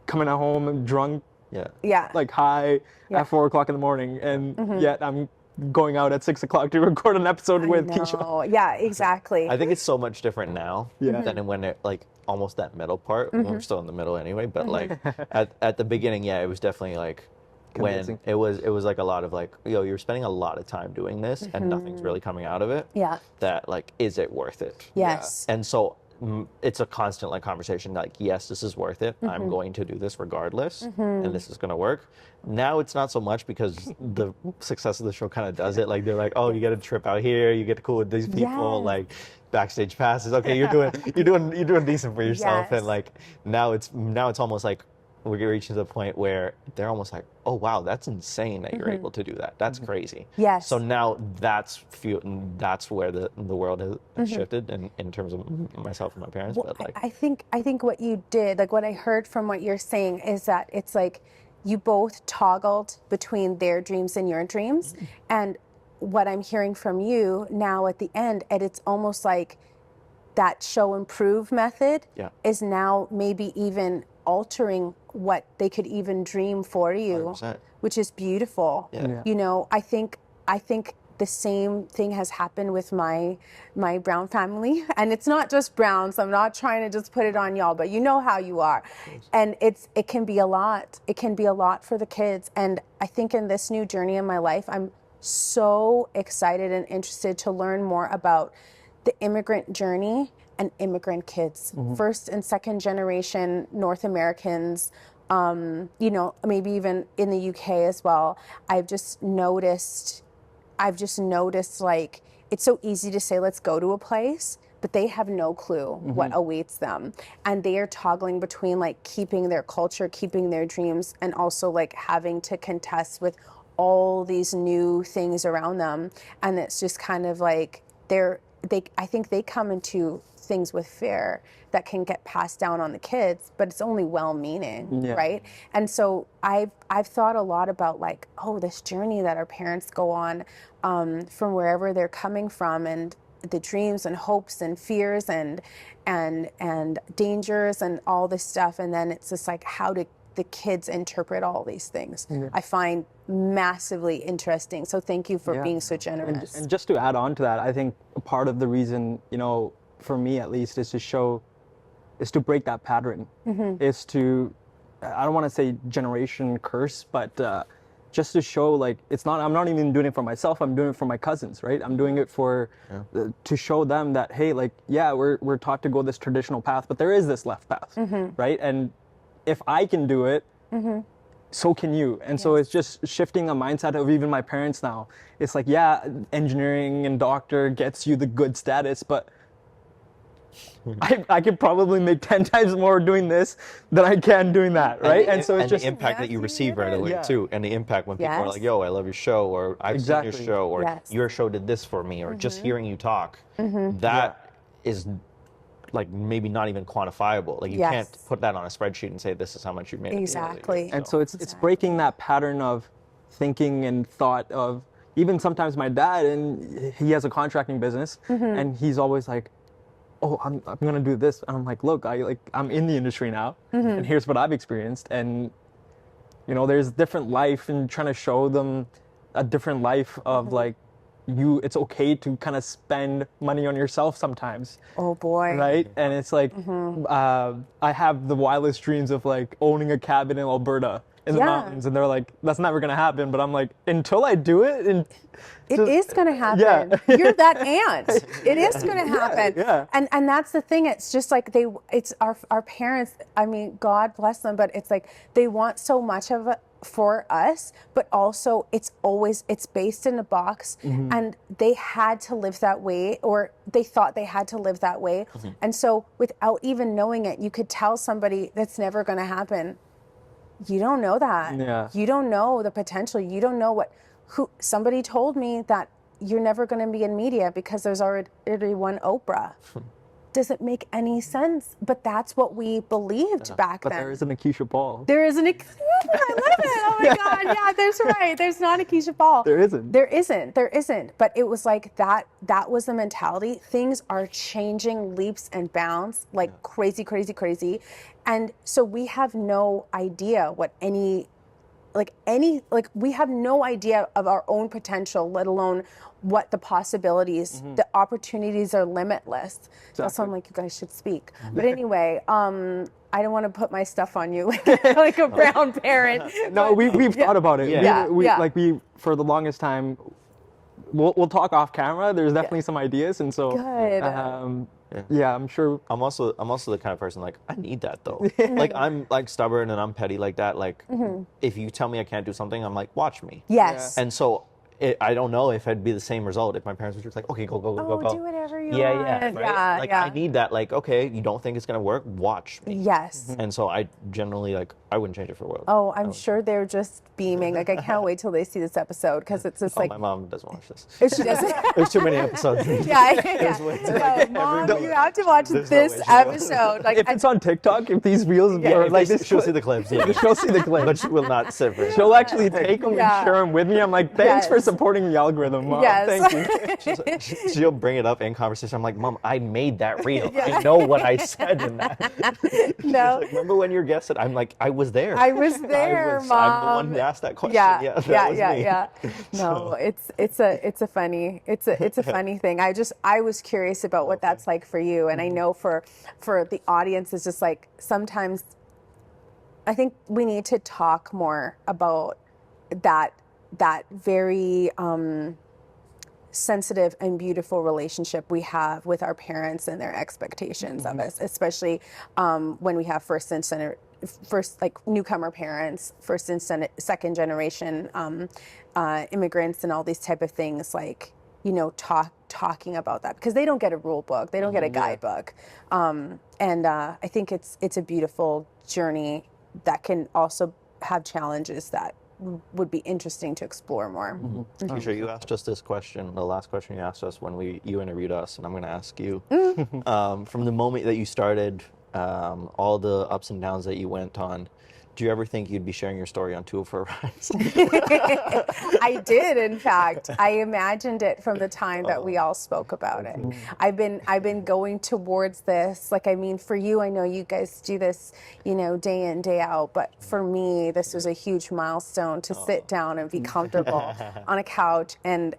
coming at home drunk, Yeah. Yeah. like high Yeah. at 4 o'clock in the morning, and yet I'm going out at 6 o'clock to record an episode with Keisha. No. Yeah, exactly. I think it's so much different now than when it, like, almost that middle part. We're still in the middle anyway, but like at the beginning, it was definitely like Convincing. when it was like a lot of like, you're spending a lot of time doing this and nothing's really coming out of it. Yeah. That, like, is it worth it? Yes. And so it's a constant, like, conversation, like, yes, this is worth it. I'm going to do this regardless, and this is going to work. Now it's not so much because the success of the show kind of does it. Like, they're like, oh, you get a trip out here, you get to cool with these people, Yes. like backstage passes. Okay, you're doing decent for yourself. Yes. And like now it's almost like we're reaching to the point where they're almost like, oh wow, that's insane that you're able to do that. That's crazy. Yes. So now that's where the world has shifted in terms of myself and my parents. Well, but like, I think what you did, like what I heard from what you're saying, is that it's like you both toggled between their dreams and your dreams. And what I'm hearing from you now at the end, and it's almost like that show and prove method is now maybe even altering what they could even dream for you, 100%. which is beautiful. Yeah. You know, I think the same thing has happened with my brown family, and it's not just brown, so I'm not trying to just put it on y'all, but you know how you are. And it can be a lot. It can be a lot for the kids. And I think in this new journey in my life, I'm so excited and interested to learn more about the immigrant journey and immigrant kids, first and second generation North Americans, maybe even in the UK as well. I've just noticed like, it's so easy to say, let's go to a place, but they have no clue what awaits them. And they are toggling between like keeping their culture, keeping their dreams, and also like having to contest with all these new things around them. And it's just kind of like I think they come into things with fear that can get passed down on the kids, but it's only well-meaning, right? And so I've thought a lot about like, this journey that our parents go on from wherever they're coming from, and the dreams and hopes and fears and dangers and all this stuff. And then it's just like, how do the kids interpret all these things? I find massively interesting. So thank you for being so generous. And just to add on to that, I think part of the reason, for me at least, is to break that pattern, is to, I don't want to say generation curse, but just to show like I'm not even doing it for myself, I'm doing it for my cousins, right? I'm doing it for to show them that, hey, like, yeah, we're taught to go this traditional path, but there is this left path, right? And if I can do it, so can you. And so it's just shifting a mindset of even my parents now. It's like, yeah, engineering and doctor gets you the good status, but I could probably make 10 times more doing this than I can doing that, right? And so it's just the impact that you receive right away too, and the impact when people are like, "Yo, I love your show," or "I've seen your show," or "Your show did this for me," or just hearing you talk. That is like maybe not even quantifiable. Like you can't put that on a spreadsheet and say this is how much you made. Exactly. And so it's breaking that pattern of thinking and thought of, even sometimes my dad, and he has a contracting business, and he's always like, oh, I'm gonna do this, and I'm like, look, I'm in the industry now, and here's what I've experienced, and you know, there's different life, and trying to show them a different life of like, it's okay to kind of spend money on yourself sometimes. Oh boy. Right? And it's like, I have the wildest dreams of like owning a cabin in Alberta in the mountains, and they're like, that's never gonna happen. But I'm like, until I do it, and it is gonna happen. Yeah. You're that aunt. It is gonna happen. Yeah. And that's the thing. It's just like it's our parents. I mean, God bless them, but it's like they want so much of it for us, but also it's based in a box, and they had to live that way, or they thought they had to live that way. And so without even knowing it, you could tell somebody that's never going to happen. You don't know that. Yeah. You don't know the potential. You don't know somebody told me that you're never going to be in media because there's already one Oprah. Doesn't make any sense, but that's what we believed back then. But there isn't a Keisha Paul. There isn't a. I love it. Oh my God. Yeah, that's right. There's not a Keisha Paul. There isn't. There isn't. But it was like that. That was the mentality. Things are changing leaps and bounds, like crazy. And so we have no idea what we have no idea of our own potential, let alone what the possibilities, the opportunities are limitless. Exactly. That's why I'm like, you guys should speak. But anyway, I don't want to put my stuff on you like a brown parent. No, we've thought about it. We for the longest time, we'll talk off camera. There's definitely some ideas, and so good. Yeah, I'm sure. I'm also the kind of person like, I need that though. Like I'm like stubborn and I'm petty like that. Like if you tell me I can't do something, I'm like, watch me. Yes. And so I don't know if it'd be the same result if my parents were just like, okay, go. Do whatever you want. Right? Like I need that. Like, okay, you don't think it's gonna work? Watch me. Yes. And so I generally I wouldn't change it for the world. Oh, I'm sure they're just beaming. Like I can't wait till they see this episode, because it's just like. My mom doesn't watch this. She doesn't. There's too many episodes. No, Mom, you have to watch this episode. Like if it's on TikTok, if these reels are like this, she'll see the clips. Yeah. She'll see the clips, but she will not sit for it. She'll actually take them and share them with me. I'm like, thanks for supporting the algorithm, Mom. Yes. Thank you. She'll bring it up in conversation. I'm like, Mom, I made that reel. I know what I said in that. No. Like, remember when your guest said? I'm like, I was there. I was there, Mom. I'm the one who asked that question. Yeah. No, it's a funny thing. I was curious about what that's like for you, and I know for the audience, it's just like sometimes I think we need to talk more about that very sensitive and beautiful relationship we have with our parents and their expectations of us, especially when we have first like newcomer parents, first and second generation immigrants, and all these type of things, like, you know, talking about that, because they don't get a rule book, they don't get a guidebook, and I think it's a beautiful journey that can also have challenges that would be interesting to explore more. Keisha, you asked us this question, the last question you asked us when you interviewed us, and I'm going to ask you, from the moment that you started, all the ups and downs that you went on, do you ever think you'd be sharing your story on 204 Rise? I did, in fact. I imagined it from the time that we all spoke about it. I've been going towards this. Like, I mean, for you, I know you guys do this, you know, day in, day out. But for me, this was a huge milestone to sit down and be comfortable on a couch and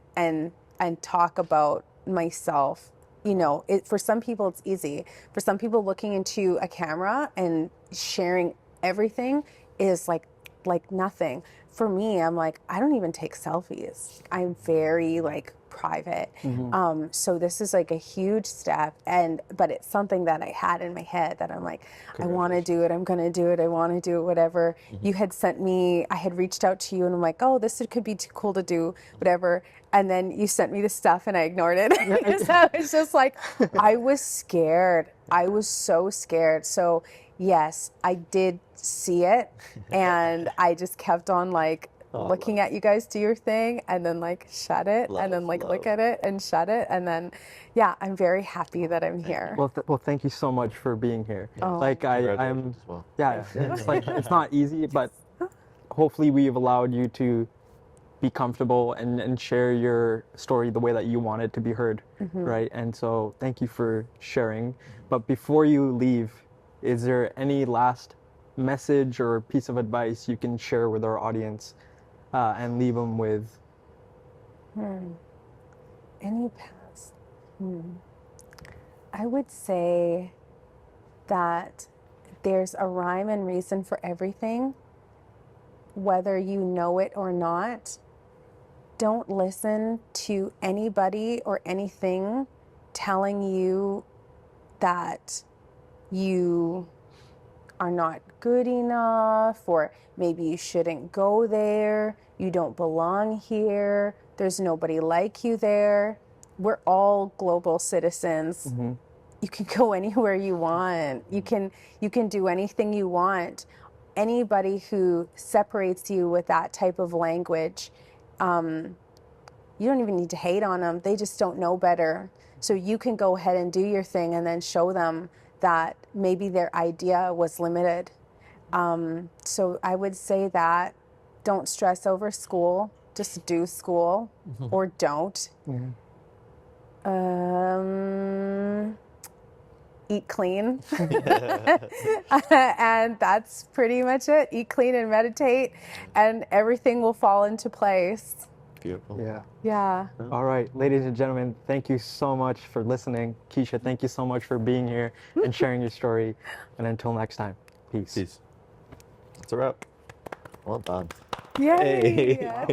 talk about myself. You know, for some people, it's easy. For some people, looking into a camera and sharing everything is like like nothing. For me, I'm like, I don't even take selfies. I'm very like private. So this is like a huge step, but it's something that I had in my head that I'm like, I want to do it. I'm going to do it. I want to do it, whatever. You had sent me, I had reached out to you and I'm like, oh, this could be too cool to do, whatever. And then you sent me the stuff and I ignored it. So it's just like, I was scared. I was so scared. So yes, I did see it and I just kept on like looking at you guys do your thing and then like shut it and then like look at it and shut it. And then, yeah, I'm very happy that I'm here. Well, thank you so much for being here. Oh. Like I'm, yeah, it's like, it's not easy, but hopefully we've allowed you to be comfortable and share your story the way that you want it to be heard, right? And so thank you for sharing. But before you leave, is there any last message or piece of advice you can share with our audience and leave them with? Any past? I would say that there's a rhyme and reason for everything, whether you know it or not. Don't listen to anybody or anything telling you that you are not good enough, or maybe you shouldn't go there, you don't belong here, there's nobody like you there. We're all global citizens. You can go anywhere you want. You can do anything you want. Anybody who separates you with that type of language, you don't even need to hate on them. They just don't know better. So you can go ahead and do your thing and then show them that maybe their idea was limited. So I would say that don't stress over school. Just do school or don't. Eat clean. And that's pretty much it. Eat clean and meditate and everything will fall into place. Beautiful. Yeah. All right, ladies and gentlemen, thank you so much for listening. Keisha, thank you so much for being here and sharing your story. And until next time, peace. That's a wrap. Well done. Yay. Hey. Yeah,